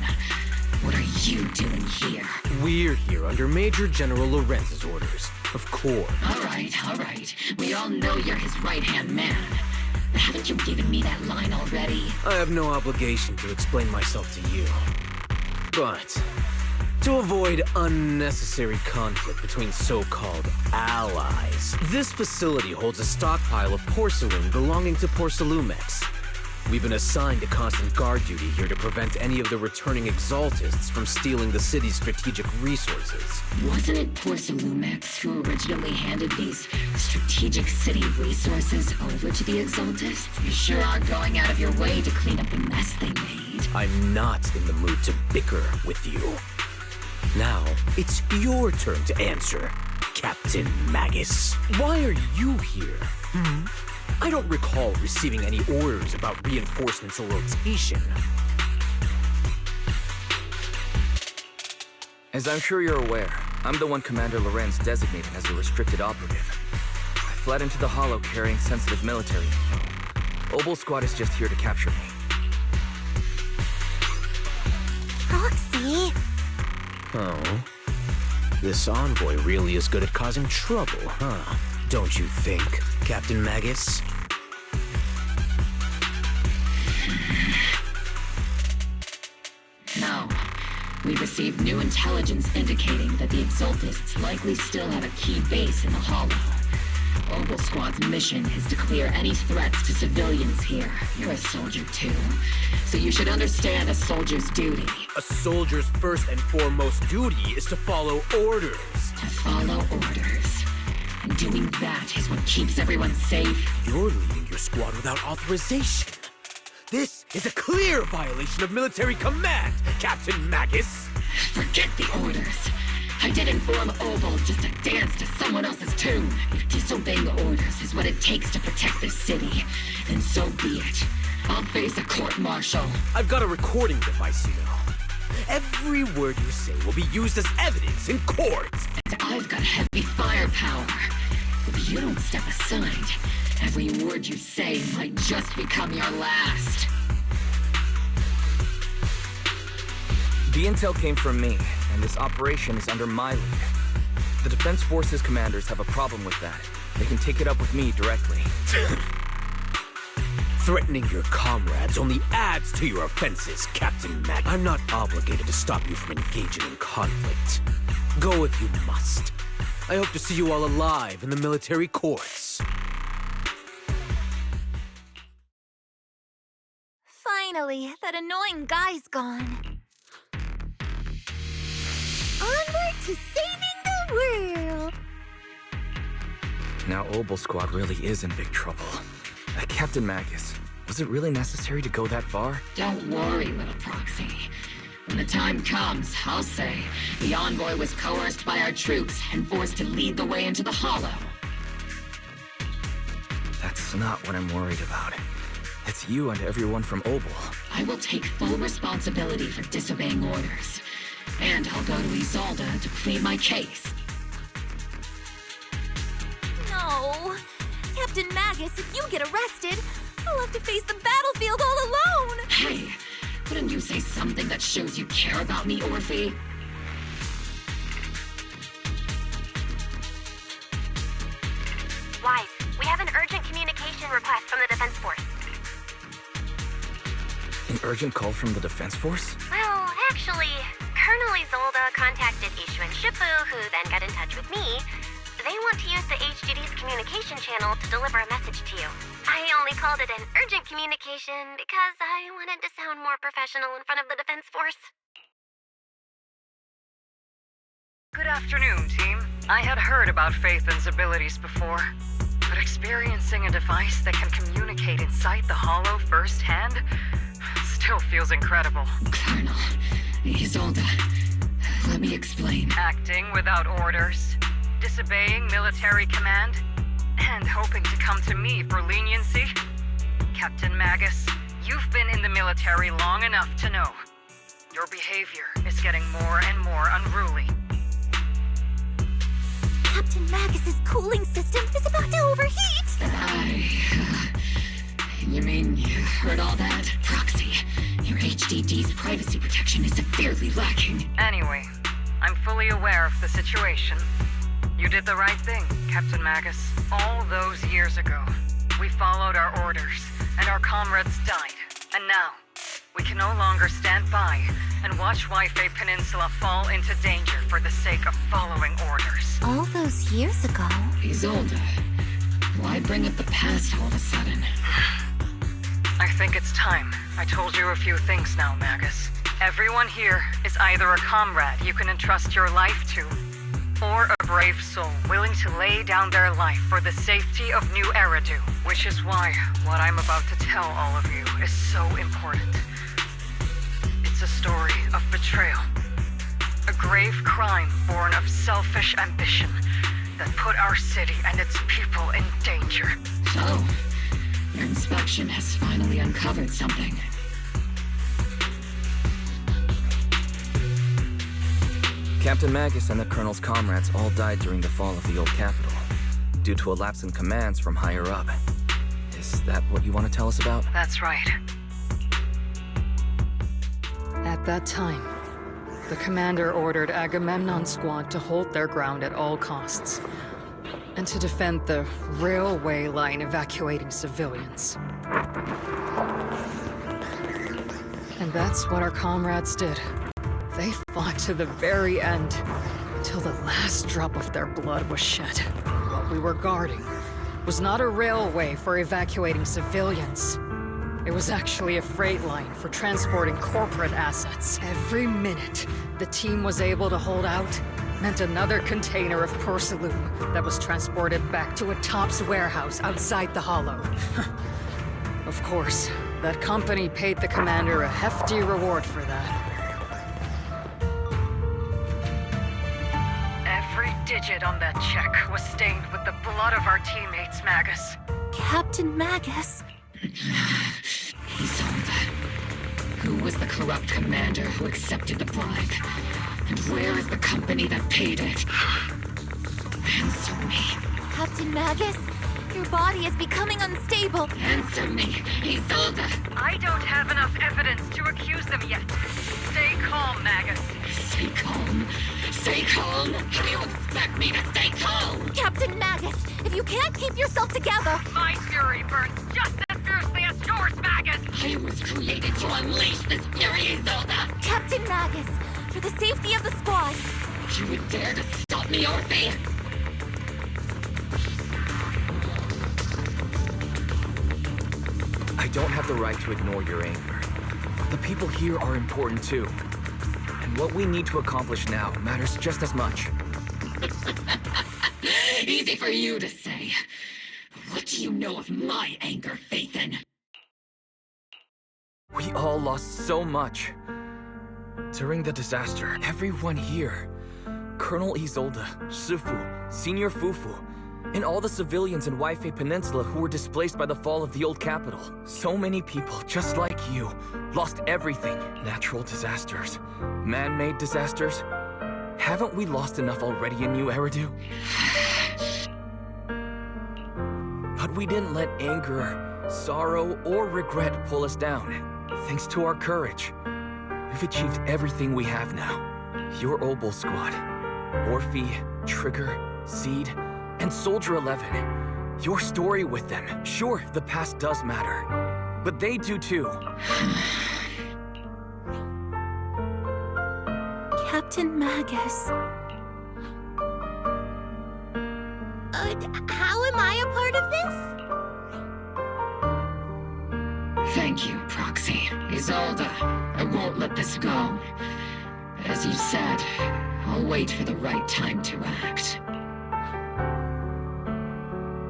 [SPEAKER 5] What are you doing here?
[SPEAKER 19] We're here under Major General Lorenz's orders, of course.
[SPEAKER 5] All right. We all know you're his right-hand man. Haven't you given me that line already?
[SPEAKER 19] I have no obligation to explain myself to you. But to avoid unnecessary conflict between so-called allies, this facility holds a stockpile of porcelain belonging to Porcelumex. We've been assigned to constant guard duty here to prevent any of the returning Exaltists from stealing the city's strategic resources.
[SPEAKER 5] Wasn't it Porcelumex who originally handed these strategic city resources over to the Exaltists? You sure are going out of your way to clean up the mess they made.
[SPEAKER 19] I'm not in the mood to bicker with you. Now, it's your turn to answer, Captain Magus. Why are you here? I don't recall receiving any orders about reinforcements or rotation.
[SPEAKER 2] As I'm sure you're aware, I'm the one Commander Lorenz designated as a restricted operative. I fled into the Hollow carrying sensitive military info. Obel Squad is just here to capture me.
[SPEAKER 4] Proxy?
[SPEAKER 19] Oh. This envoy really is good at causing trouble, huh? Don't you think, Captain Magus?
[SPEAKER 5] No. We've received new intelligence indicating that the Exaltists likely still have a key base in the Hollow. Obel Squad's mission is to clear any threats to civilians here. You're a soldier too, so you should understand a soldier's duty.
[SPEAKER 19] A soldier's first and foremost duty is to follow orders.
[SPEAKER 5] To follow orders. And doing that is what keeps everyone safe.
[SPEAKER 19] You're leading your squad without authorization. This is a clear violation of military command, Captain Magus.
[SPEAKER 5] Forget the orders. I did inform Obel just to dance to someone else's tune. If disobeying orders is what it takes to protect this city, then so be it. I'll face a court-martial.
[SPEAKER 19] I've got a recording device, you know. Every word you say will be used as evidence in court.
[SPEAKER 5] And I've got heavy firepower. If you don't step aside, every word you say might just become your last.
[SPEAKER 2] The intel came from me, and this operation is under my lead. If the Defense Forces commanders have a problem with that, they can take it up with me directly.
[SPEAKER 19] Threatening your comrades only adds to your offenses, Captain Mac. I'm not obligated to stop you from engaging in conflict. Go if you must. I hope to see you all alive in the military courts.
[SPEAKER 3] Finally, that annoying guy's gone. Onward to saving the world!
[SPEAKER 2] Now Obel Squad really is in big trouble. Captain Magus, was it really necessary to go that far?
[SPEAKER 5] Don't worry, little proxy. When the time comes, I'll say the envoy was coerced by our troops and forced to lead the way into the Hollow.
[SPEAKER 2] That's not what I'm worried about. It's you and everyone from Obel.
[SPEAKER 5] I will take full responsibility for disobeying orders. And I'll go to Isolde to plead my case.
[SPEAKER 3] No! Captain Magus, if you get arrested, I'll have to face the battlefield all alone!
[SPEAKER 5] Hey, couldn't you say something that shows you care about me, Orphe?
[SPEAKER 11] Wise, we have an urgent communication request from the Defense Force.
[SPEAKER 2] An urgent call from the Defense Force?
[SPEAKER 11] Well, actually, Colonel Isolde contacted Ishu and Shifu, who then got in touch with me. They want to use the HGD's communication channel to deliver a message to you. I only called it an urgent communication because I wanted to sound more professional in front of the Defense Force.
[SPEAKER 12] Good afternoon, team. I had heard about Faithen's abilities before, but experiencing a device that can communicate inside the Hollow firsthand still feels incredible.
[SPEAKER 5] Colonel, Isolde, let me explain.
[SPEAKER 12] Acting without orders, disobeying military command, and hoping to come to me for leniency? Captain Magus, you've been in the military long enough to know. Your behavior is getting more and more unruly.
[SPEAKER 3] Captain Magus's cooling system is about to overheat!
[SPEAKER 5] You mean you heard all that? Proxy, your HDD's privacy protection is severely lacking.
[SPEAKER 12] Anyway, I'm fully aware of the situation. You did the right thing, Captain Magus. All those years ago, we followed our orders, and our comrades died. And now, we can no longer stand by and watch Waifei Peninsula fall into danger for the sake of following orders.
[SPEAKER 3] All those years ago?
[SPEAKER 5] Isolde, why bring up the past all of a sudden?
[SPEAKER 12] I think it's time. I told you a few things now, Magus. Everyone here is either a comrade you can entrust your life to, or a brave soul willing to lay down their life for the safety of New Eridu. Which is why what I'm about to tell all of you is so important. It's a story of betrayal. A grave crime born of selfish ambition that put our city and its people in danger.
[SPEAKER 5] So, your inspection has finally uncovered something.
[SPEAKER 2] Captain Magus and the Colonel's comrades all died during the fall of the old capital, due to a lapse in commands from higher up. Is that what you want to tell us about?
[SPEAKER 12] That's right. At that time, the commander ordered Agamemnon's squad to hold their ground at all costs, and to defend the railway line evacuating civilians. And that's what our comrades did. They fought to the very end, till the last drop of their blood was shed. What we were guarding was not a railway for evacuating civilians. It was actually a freight line for transporting corporate assets. Every minute the team was able to hold out meant another container of porcelain that was transported back to a Tops warehouse outside the Hollow. Of course, that company paid the commander a hefty reward for that. Every digit on that check was stained with the blood of our teammates, Magus.
[SPEAKER 3] Captain Magus?
[SPEAKER 5] Isolde. Who was the corrupt commander who accepted the bribe? And where is the company that paid it? Answer me.
[SPEAKER 3] Captain Magus? Your body is becoming unstable.
[SPEAKER 5] Answer me, Isolde.
[SPEAKER 12] I don't have enough evidence to accuse them yet. Stay calm, Magus.
[SPEAKER 5] Stay calm? Stay calm? How do you expect me to stay calm?
[SPEAKER 3] Captain Magus, if you can't keep yourself together...
[SPEAKER 12] My fury burns just as fiercely as yours, Magus!
[SPEAKER 5] I was created to unleash this fury, Isolde!
[SPEAKER 3] Captain Magus, for the safety of the squad...
[SPEAKER 5] You would dare to stop me, Orphe?
[SPEAKER 2] I don't have the right to ignore your anger. The people here are important too. And what we need to accomplish now matters just as much.
[SPEAKER 5] Easy for you to say. What do you know of my anger, Phaethon?
[SPEAKER 2] We all lost so much. During the disaster, everyone here, Colonel Isolde, Shifu, Senior Fufu, and all the civilians in Waifei Peninsula who were displaced by the fall of the old capital. So many people, just like you, lost everything. Natural disasters, man-made disasters. Haven't we lost enough already in New Eridu? But we didn't let anger, sorrow, or regret pull us down. Thanks to our courage, we've achieved everything we have now. Your Obol squad, Orphe, Trigger, Seed, and Soldier 11. Your story with them. Sure, the past does matter, but they do too.
[SPEAKER 3] Captain Magus. How am I a part of this?
[SPEAKER 5] Thank you, Proxy. Isolde, I won't let this go. As you said, I'll wait for the right time to act.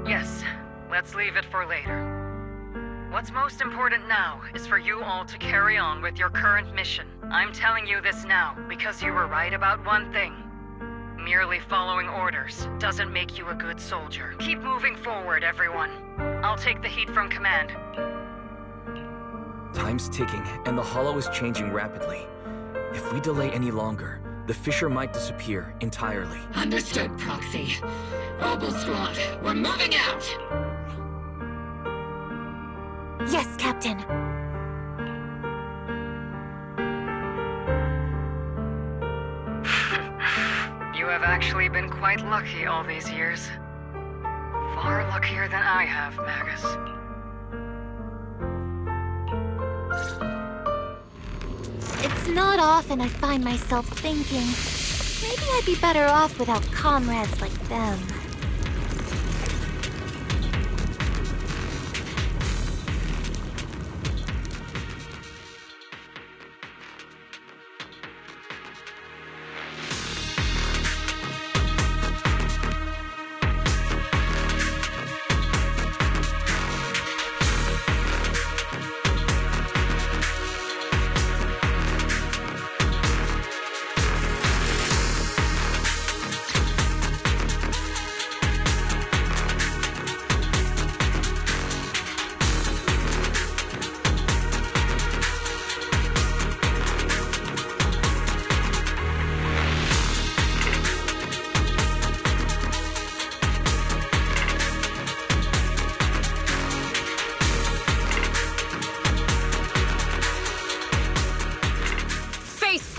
[SPEAKER 12] Yes, let's leave it for later. What's most important now is for you all to carry on with your current mission. I'm telling you this now because you were right about one thing. Merely following orders doesn't make you a good soldier. Keep moving forward, everyone. I'll take the heat from command.
[SPEAKER 2] Time's ticking, and the Hollow is changing rapidly. If we delay any longer, the Fisher might disappear entirely.
[SPEAKER 5] Understood, Proxy. Obol Squad, we're moving out!
[SPEAKER 3] Yes, Captain.
[SPEAKER 12] You have actually been quite lucky all these years. Far luckier than I have, Magus.
[SPEAKER 3] It's not often I find myself thinking, maybe I'd be better off without comrades like them.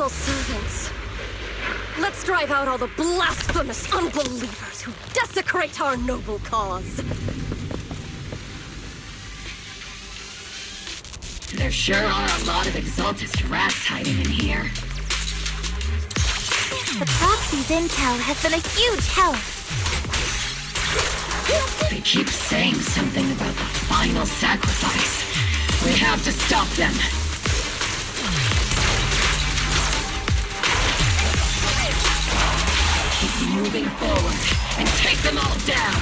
[SPEAKER 20] faithful servants. Let's drive out all the blasphemous unbelievers who desecrate our noble cause.
[SPEAKER 5] There sure are a lot of Exaltist rats hiding in here.
[SPEAKER 3] The proxy's intel has been a huge help.
[SPEAKER 5] They keep saying something about the final sacrifice. We have to stop them. Keep moving forward and take them all down.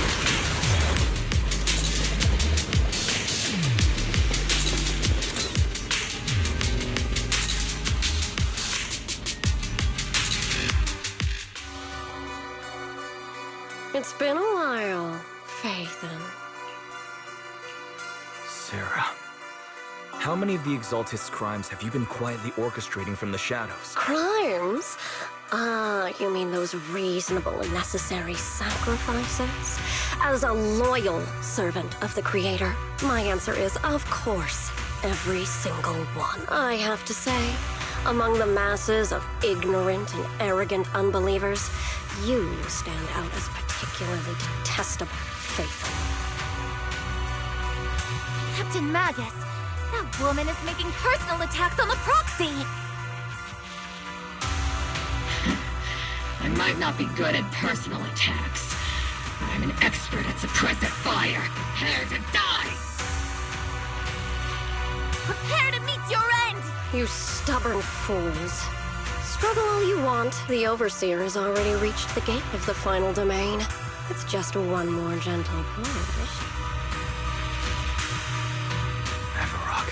[SPEAKER 20] It's been a while, Faithin.
[SPEAKER 2] Sarah, how many of the Exaltist's crimes have you been quietly orchestrating from the shadows?
[SPEAKER 20] Crimes? Ah, you mean those reasonable and necessary sacrifices? As a loyal servant of the Creator, my answer is, of course, every single one. I have to say, among the masses of ignorant and arrogant unbelievers, you stand out as particularly detestable, Faithful.
[SPEAKER 3] Captain Magus, that woman is making personal attacks on the proxy!
[SPEAKER 5] I might not be good at personal attacks, but I'm an expert at suppressive fire. Prepare to die!
[SPEAKER 3] Prepare to meet your end!
[SPEAKER 20] You stubborn fools. Struggle all you want. The Overseer has already reached the gate of the final domain. It's just one more gentle push.
[SPEAKER 2] Avarok.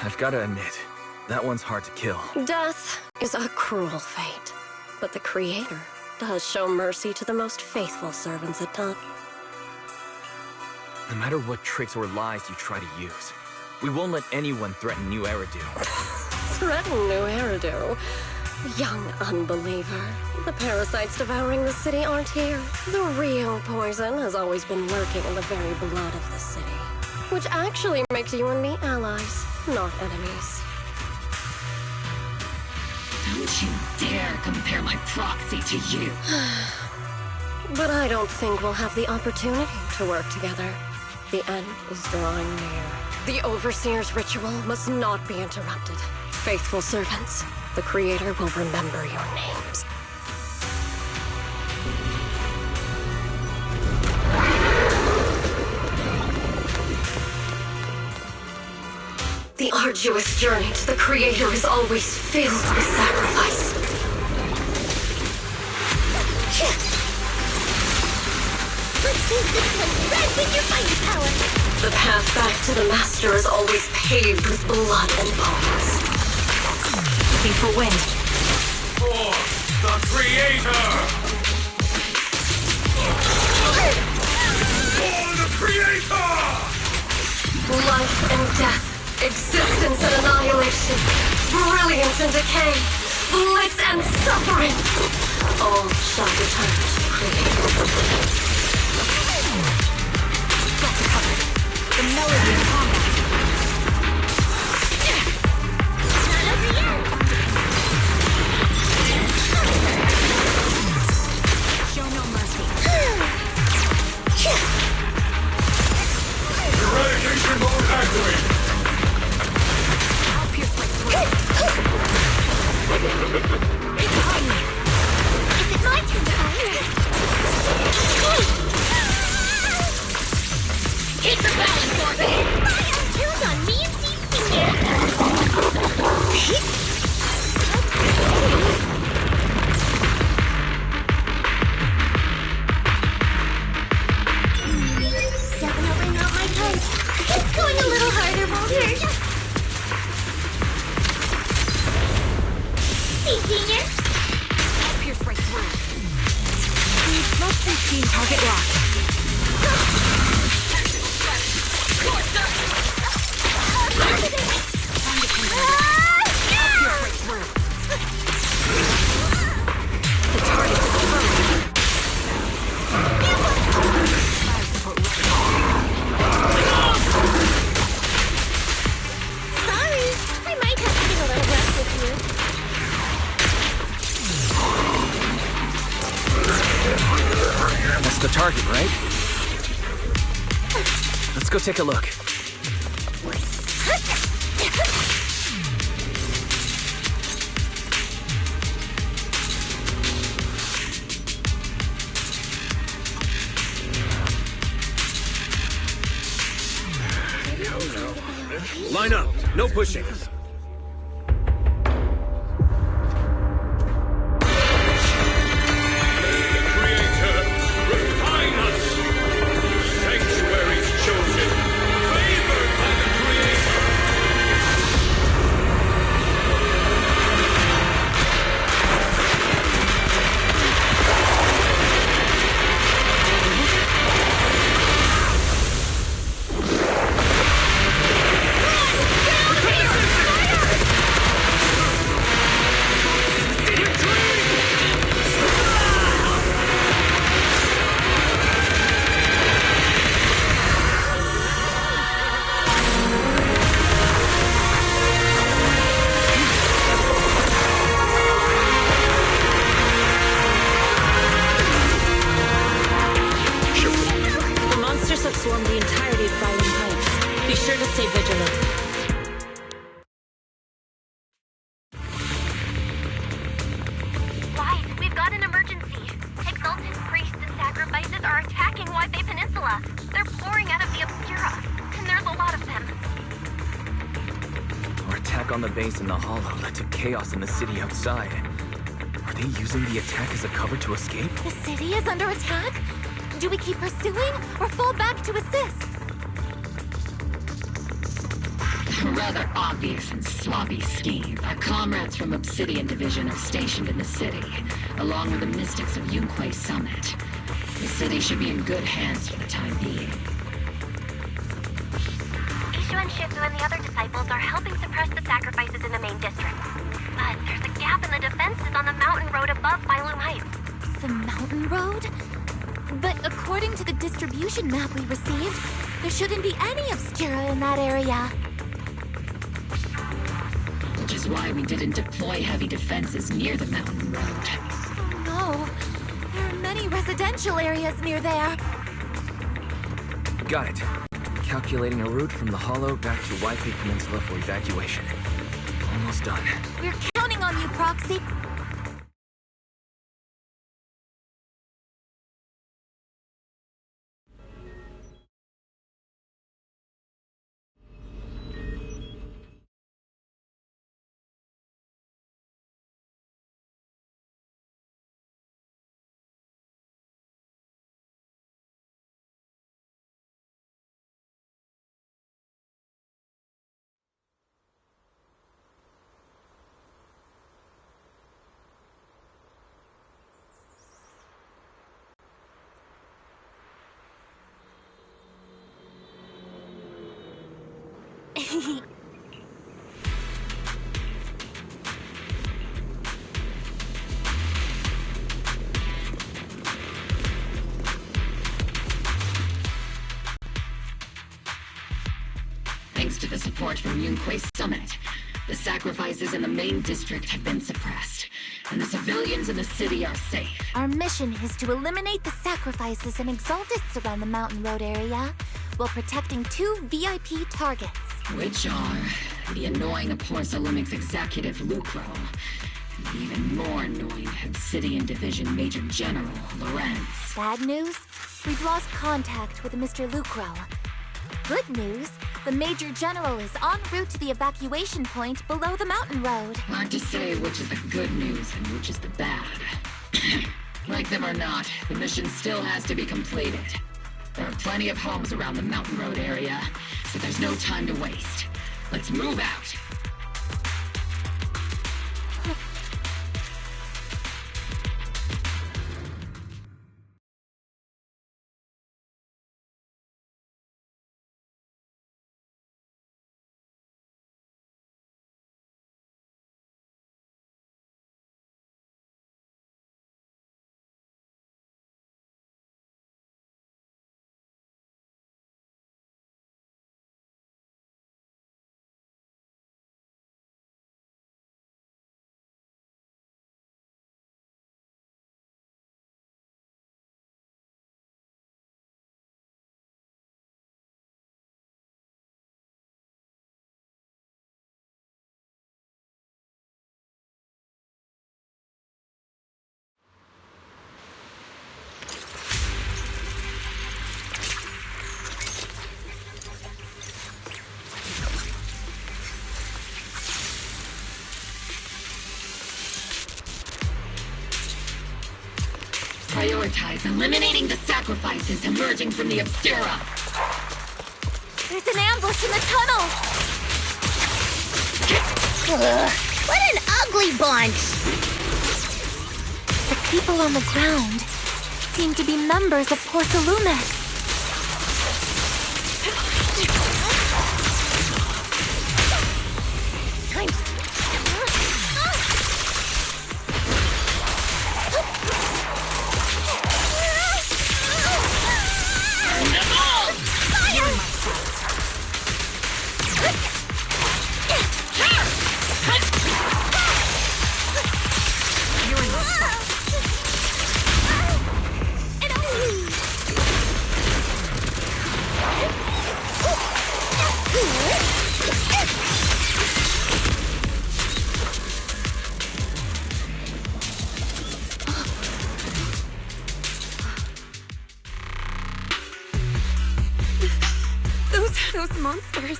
[SPEAKER 2] I've gotta admit, that one's hard to kill.
[SPEAKER 20] Death is a cruel fate, but the Creator does show mercy to the most faithful servants at times.
[SPEAKER 2] No matter what tricks or lies you try to use, we won't let anyone threaten New Eridu.
[SPEAKER 20] Threaten New Eridu? Young unbeliever. The parasites devouring the city aren't here. The real poison has always been lurking in the very blood of the city. Which actually makes you and me allies, not enemies.
[SPEAKER 5] Don't you dare compare my proxy to you.
[SPEAKER 20] But I don't think we'll have the opportunity to work together. The end is drawing near. The Overseer's ritual must not be interrupted. Faithful servants, the Creator will remember your names. The arduous journey to the Creator is always filled with sacrifice.
[SPEAKER 3] Let's see this one red with your fighting power!
[SPEAKER 20] The path back to the Master is always paved with blood and bones.
[SPEAKER 8] Looking for wind.
[SPEAKER 1] For the Creator! For the Creator!
[SPEAKER 20] Life and death, existence and annihilation, brilliance and decay, bliss and suffering, all shall return to the Creator.
[SPEAKER 3] Got the cover. The melody of combat. Not over yet! Show no mercy.
[SPEAKER 1] Eradication mode activated!
[SPEAKER 3] I'll pierce right through. It's on me. Is it my turn to fire?
[SPEAKER 5] Keep the balance, Orphan!
[SPEAKER 2] take a look.
[SPEAKER 19] Line up. No pushing.
[SPEAKER 9] Swarm the entirety of Wildin Heights. Be sure to stay vigilant.
[SPEAKER 11] Live, we've got an emergency. Exalted priests and sacrifices are attacking Waifei Peninsula. They're pouring out of the Obscura, and there's a lot of them.
[SPEAKER 2] Our attack on the base in the Hollow led to chaos in the city outside. Are they using the attack as a cover to escape?
[SPEAKER 3] The city is under attack? Do we keep pursuing or fall back to assist?
[SPEAKER 5] A rather obvious and sloppy scheme. Our comrades from Obsidian Division are stationed in the city, along with the mystics of Yunquei Summit. The city should be in good hands for the time being.
[SPEAKER 11] Ishu and Shifu and the other disciples are helping suppress the sacrifices in the main district. But there's a gap in the defenses on the mountain road above Phylum Heights.
[SPEAKER 3] The mountain road? But according to the distribution map we received, there shouldn't be any Obscura in that area.
[SPEAKER 5] Which is why we didn't deploy heavy defenses near the mountain road.
[SPEAKER 3] Oh no, there are many residential areas near there.
[SPEAKER 2] Got it. Calculating a route from the Hollow back to Waifei Peninsula for evacuation. Almost done.
[SPEAKER 3] We're counting on you, Proxy.
[SPEAKER 5] Thanks to the support from Yunquei Summit, the sacrifices in the main district have been suppressed, and the civilians in the city are safe.
[SPEAKER 3] Our mission is to eliminate the sacrifices and exaltists around the mountain road area, while protecting 2 VIP targets.
[SPEAKER 5] Which are the annoying Porcelumix executive Lucro, and the even more annoying Obsidian Division Major General Lorenz.
[SPEAKER 3] Bad news? We've lost contact with Mr. Lucro. Good news, the Major General is en route to the evacuation point below the mountain road.
[SPEAKER 5] Hard to say which is the good news and which is the bad. Like them or not, the mission still has to be completed. There are plenty of homes around the mountain road area, so there's no time to waste. Let's move out! Prioritize eliminating the sacrifices emerging from the Obscura.
[SPEAKER 3] There's an ambush in the tunnel!
[SPEAKER 4] Ugh, what an ugly bunch!
[SPEAKER 3] The people on the ground seem to be members of Porsalumex.
[SPEAKER 16] Those monsters.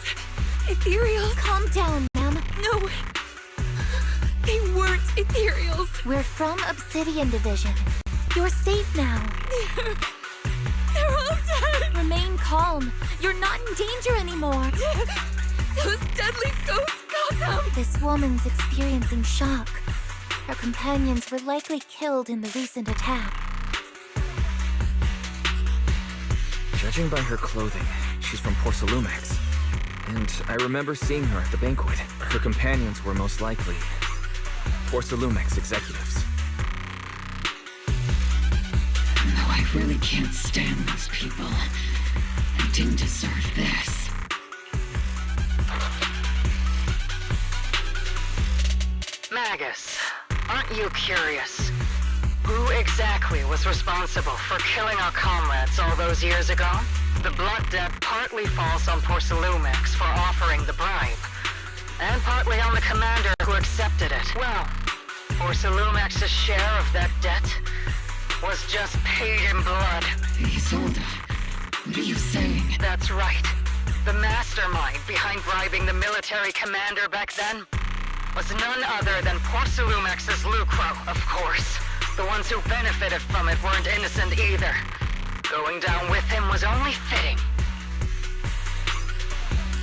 [SPEAKER 16] Ethereal.
[SPEAKER 3] Calm down, ma'am.
[SPEAKER 16] No. They weren't ethereals.
[SPEAKER 3] We're from Obsidian Division. You're safe now.
[SPEAKER 16] They're all dead.
[SPEAKER 3] Remain calm. You're not in danger anymore.
[SPEAKER 16] Those deadly ghosts got them.
[SPEAKER 3] This woman's experiencing shock. Her companions were likely killed in the recent attack.
[SPEAKER 2] Judging by her clothing, she's from Porsalumex. And I remember seeing her at the banquet. Her companions were most likely Porsalumex executives.
[SPEAKER 5] No, I really can't stand those people. They didn't deserve this.
[SPEAKER 21] Magus, aren't you curious? Who exactly was responsible for killing our comrades all those years ago? The blood debt partly falls on Porsalumex for offering the bribe, and partly on the commander who accepted it. Well, Porsalumex's share of that debt was just paid in blood.
[SPEAKER 5] Isolde, what are you saying?
[SPEAKER 21] That's right. The mastermind behind bribing the military commander back then was none other than Porsalumex's Lucro, of course. The ones who benefited from it weren't innocent either. Going down with him was only fitting.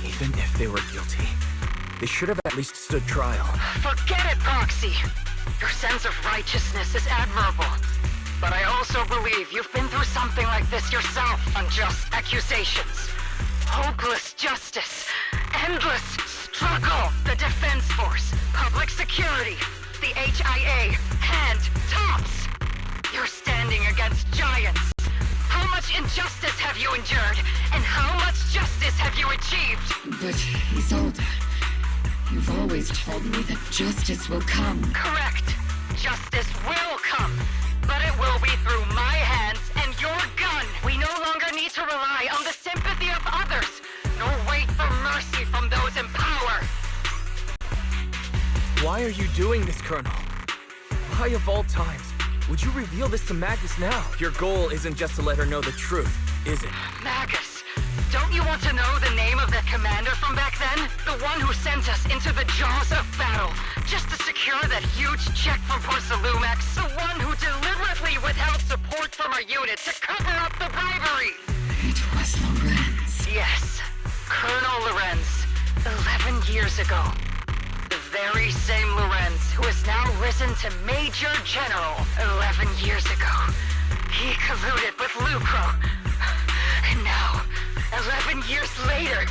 [SPEAKER 2] Even if they were guilty, they should have at least stood trial.
[SPEAKER 21] Forget it, Proxy! Your sense of righteousness is admirable. But I also believe you've been through something like this yourself. Unjust accusations, hopeless justice, endless struggle. The Defense Force, public security, the HIA, and TOPS. You're standing against giants. How much injustice have you endured? And how much justice have you achieved?
[SPEAKER 5] But, Isolde, you've always told me that justice will come.
[SPEAKER 21] Correct. Justice will come. But it will be through my hands and your gun. We no longer need to rely on the sympathy of others, nor wait for mercy from those in power.
[SPEAKER 2] Why are you doing this, Colonel? Why of all times would you reveal this to Magus now? Your goal isn't just to let her know the truth, is it?
[SPEAKER 21] Magus, don't you want to know the name of that commander from back then? The one who sent us into the jaws of battle, just to secure that huge check from Porsalumex. The one who deliberately withheld support from our unit to cover up the bribery.
[SPEAKER 5] It was Lorenz.
[SPEAKER 21] Yes, Colonel Lorenz, 11 years ago. The very same Lorenz who has now risen to Major General 11 years ago. He colluded with Lucro. And now, 11 years later...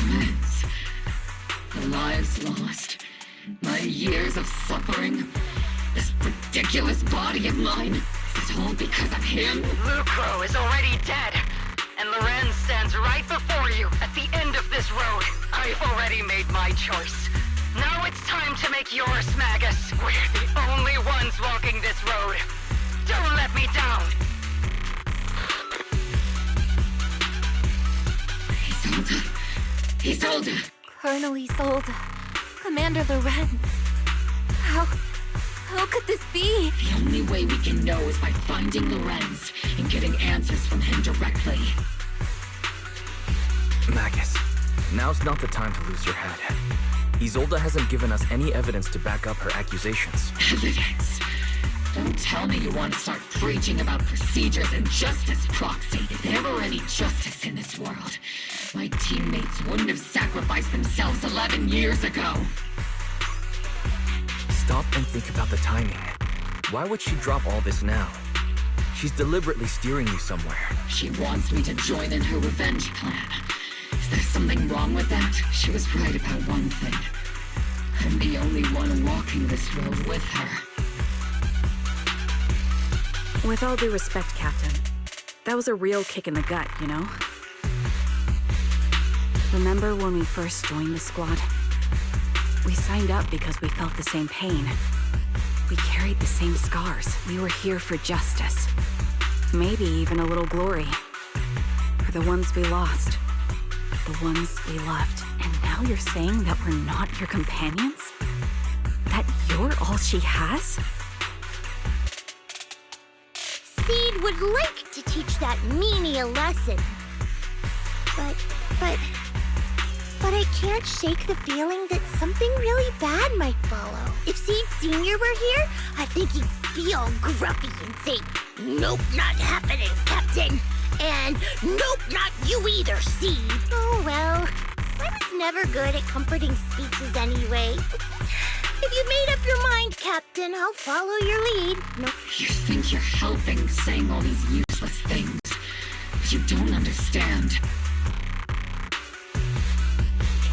[SPEAKER 5] Lorenz, the lives lost, my years of suffering, this ridiculous body of mine, is it all because of him?
[SPEAKER 21] Lucro is already dead. And Lorenz stands right before you at the end of this road. I've already made my choice. Now it's time to make yours, Magus. We're the only ones walking this road. Don't let me down.
[SPEAKER 5] Isolde!
[SPEAKER 3] Colonel Isolde. Commander Lorenz. How could this be?
[SPEAKER 5] The only way we can know is by finding Lorenz and getting answers from him directly.
[SPEAKER 2] Magus, now's not the time to lose your head. Isolde hasn't given us any evidence to back up her accusations.
[SPEAKER 5] Evidence? Don't tell me you want to start preaching about procedures and justice, Proxy. If there were any justice in this world, my teammates wouldn't have sacrificed themselves 11 years ago.
[SPEAKER 2] Stop and think about the timing. Why would she drop all this now? She's deliberately steering you somewhere.
[SPEAKER 5] She wants me to join in her revenge plan. Is there something wrong with that? She was right about one thing. I'm the only one walking this road with her.
[SPEAKER 7] With all due respect, Captain, that was a real kick in the gut, you know? Remember when we first joined the squad? We signed up because we felt the same pain. We carried the same scars. We were here for justice. Maybe even a little glory. For the ones we lost. The ones we loved. And now you're saying that we're not your companions? That you're all she has?
[SPEAKER 4] Seed would like to teach that meanie a lesson. But I can't shake the feeling that something really bad might follow. If Seed Sr. were here, I think he'd be all gruffy and say, "Nope, not happening, Captain." And "Nope, not you either, Seed." Oh well, I was never good at comforting speeches anyway. If you made up your mind, Captain, I'll follow your lead. No.
[SPEAKER 5] You think you're helping saying all these useless things, but you don't understand.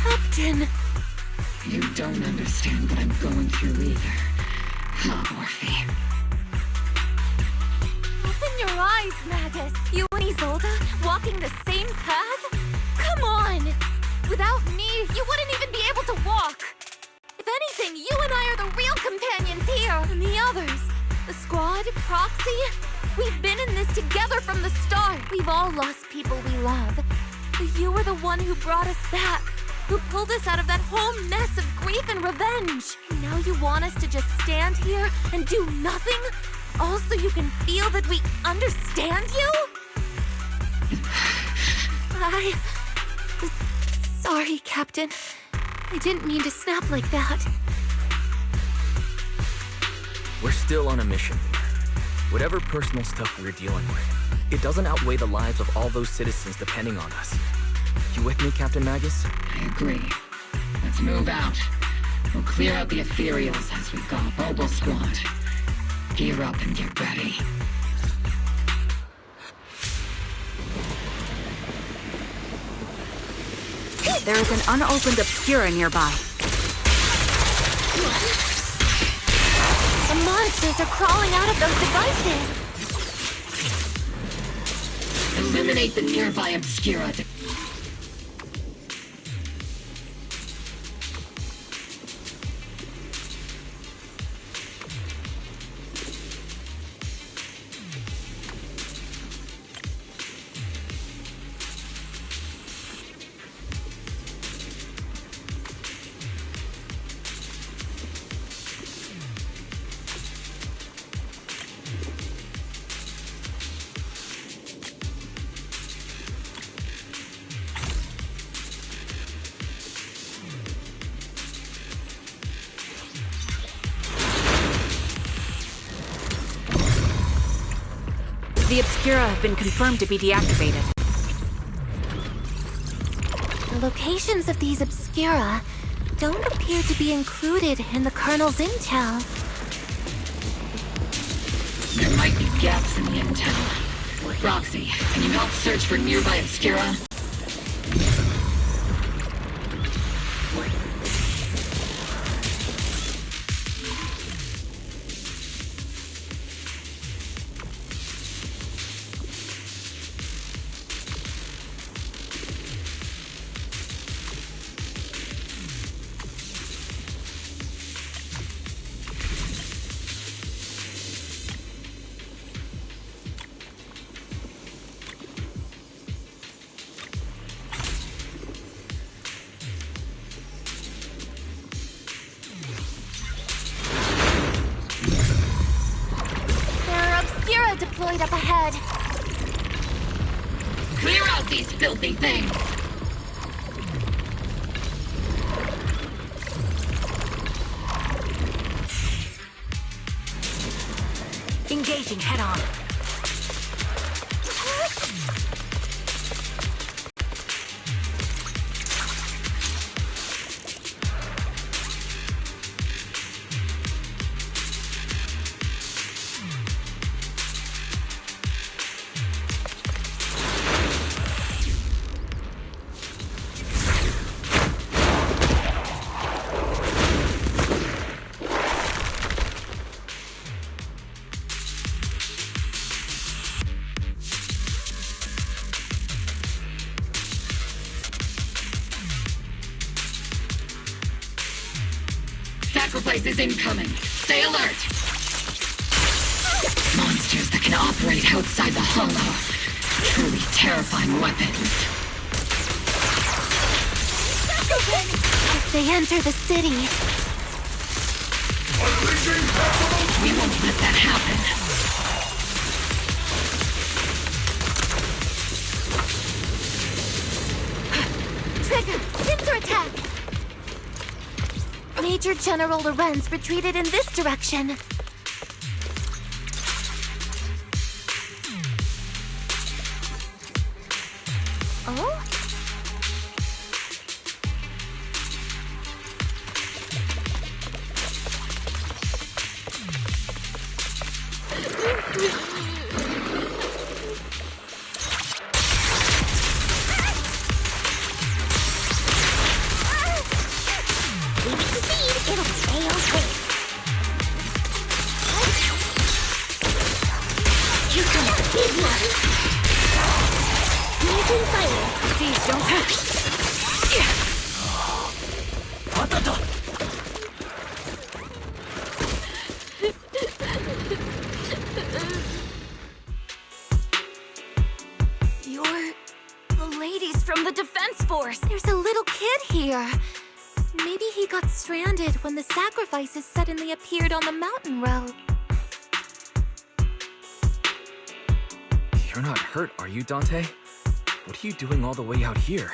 [SPEAKER 3] Captain!
[SPEAKER 5] You don't understand what I'm going through either. Huh, Waifei?
[SPEAKER 3] Open your eyes, Magus. You and Isolde walking the same path? Come on! Without me, you wouldn't even be able to walk. If anything, you and I are the real companions here. And the others, the squad, Proxy, we've been in this together from the start. We've all lost people we love. But you were the one who brought us back, who pulled us out of that whole mess of grief and revenge. And now you want us to just stand here and do nothing? All so you can feel that we understand you? Sorry, Captain. I didn't mean to snap like that.
[SPEAKER 2] We're still on a mission here. Whatever personal stuff we're dealing with, it doesn't outweigh the lives of all those citizens depending on us. You with me, Captain Magus?
[SPEAKER 5] I agree. Let's move out. We'll clear out the ethereals as we go. Mobile squad, gear up and get ready.
[SPEAKER 7] There is an unopened Obscura nearby.
[SPEAKER 3] The monsters are crawling out of those devices!
[SPEAKER 5] Eliminate the nearby Obscura.
[SPEAKER 7] The Obscura have been confirmed to be deactivated.
[SPEAKER 3] The locations of these Obscura don't appear to be included in the Colonel's intel.
[SPEAKER 5] There might be gaps in the intel. Roxy, can you help search for nearby Obscura?
[SPEAKER 3] Deployed up ahead.
[SPEAKER 5] Clear out these filthy things!
[SPEAKER 7] engaging head-on.
[SPEAKER 5] Sacrifice is incoming. Stay alert. Monsters that can operate outside the Hollow. Truly terrifying weapons.
[SPEAKER 3] If they enter the city...
[SPEAKER 5] We won't let that happen.
[SPEAKER 3] Trigger! Pincer attack! Major General Lorenz retreated in this direction. Oh?
[SPEAKER 16] You're the ladies from the Defense Force.
[SPEAKER 3] There's a little kid here. Maybe he got stranded when the sacrifices suddenly appeared on the mountain road.
[SPEAKER 2] You're not hurt, are you, Dante? What are you doing all the way out here?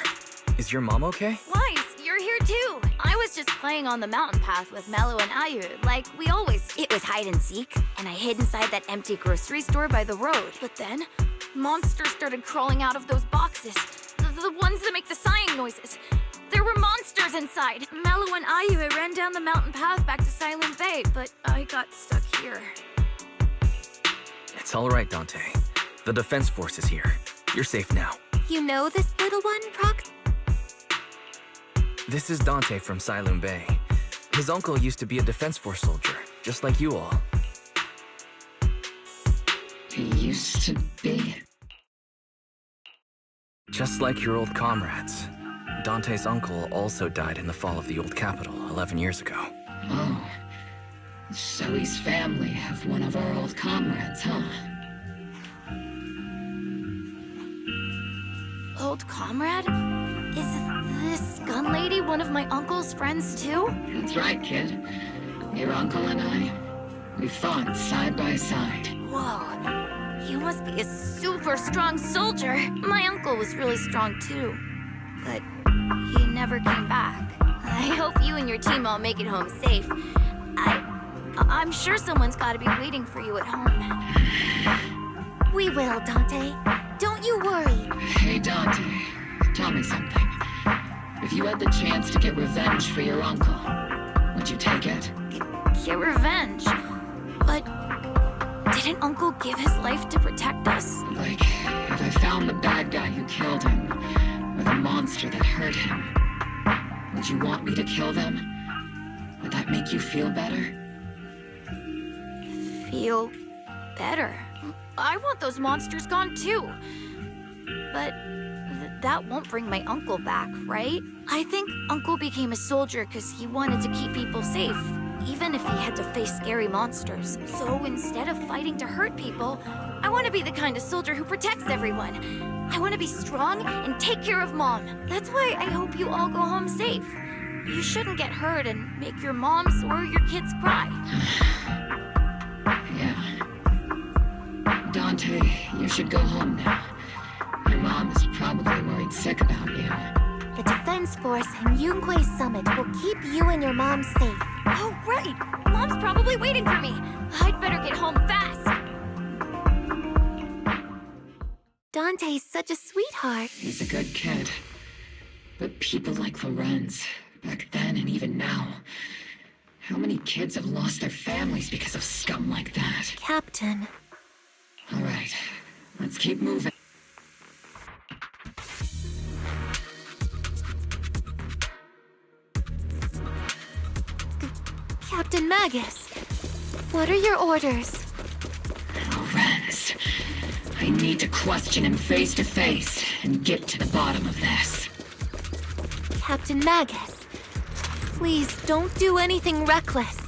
[SPEAKER 2] Is your mom okay?
[SPEAKER 16] Weiss, you're here too. I was just playing on the mountain path with Mello and Ayu, like we always do. It was hide and seek, and I hid inside that empty grocery store by the road. But then, monsters started crawling out of those boxes. The ones that make the sighing noises. There were monsters inside. Mello and Ayu ran down the mountain path back to Silent Bay, but I got stuck here.
[SPEAKER 2] It's all right, Dante. The Defense Force is here. You're safe now.
[SPEAKER 3] You know this little one, Prox?
[SPEAKER 2] This is Dante from Silent Bay. His uncle used to be a Defense Force soldier, just like you all.
[SPEAKER 5] He used to be?
[SPEAKER 2] Just like your old comrades. Dante's uncle also died in the fall of the old capital 11 years ago.
[SPEAKER 5] Oh. So his family have one of our old comrades, huh?
[SPEAKER 16] Old comrade? Is this gun lady one of my uncle's friends too?
[SPEAKER 5] That's right, kid. Your uncle and I, we fought side by side.
[SPEAKER 16] Whoa. You must be a super strong soldier. My uncle was really strong too. But he never came back. I hope you and your team all make it home safe. I'm sure someone's gotta be waiting for you at home.
[SPEAKER 3] We will, Dante. Don't you worry.
[SPEAKER 5] Hey, Dante. Tell me something. If you had the chance to get revenge for your uncle, would you take it?
[SPEAKER 16] Get revenge? But didn't Uncle give his life to protect us?
[SPEAKER 5] Like, if I found the bad guy who killed him, or the monster that hurt him, would you want me to kill them? Would that make you feel better?
[SPEAKER 16] Feel better? I want those monsters gone too. But that won't bring my uncle back, right? I think Uncle became a soldier because he wanted to keep people safe, even if he had to face scary monsters. So instead of fighting to hurt people, I want to be the kind of soldier who protects everyone. I want to be strong and take care of Mom. That's why I hope you all go home safe. You shouldn't get hurt and make your moms or your kids cry.
[SPEAKER 5] Yeah. Dante, you should go home now. Your mom is probably worried sick about you.
[SPEAKER 3] The Defense Force and Yunque Summit will keep you and your mom safe.
[SPEAKER 16] Oh, right! Mom's probably waiting for me. I'd better get home fast.
[SPEAKER 3] Dante's such a sweetheart.
[SPEAKER 5] He's a good kid. But people like Lorenz, back then and even now, how many kids have lost their families because of scum like that?
[SPEAKER 3] Captain.
[SPEAKER 5] All right, let's keep moving.
[SPEAKER 3] Captain Magus, what are your orders?
[SPEAKER 5] Lorenz, I need to question him face to face and get to the bottom of this.
[SPEAKER 3] Captain Magus, please don't do anything reckless.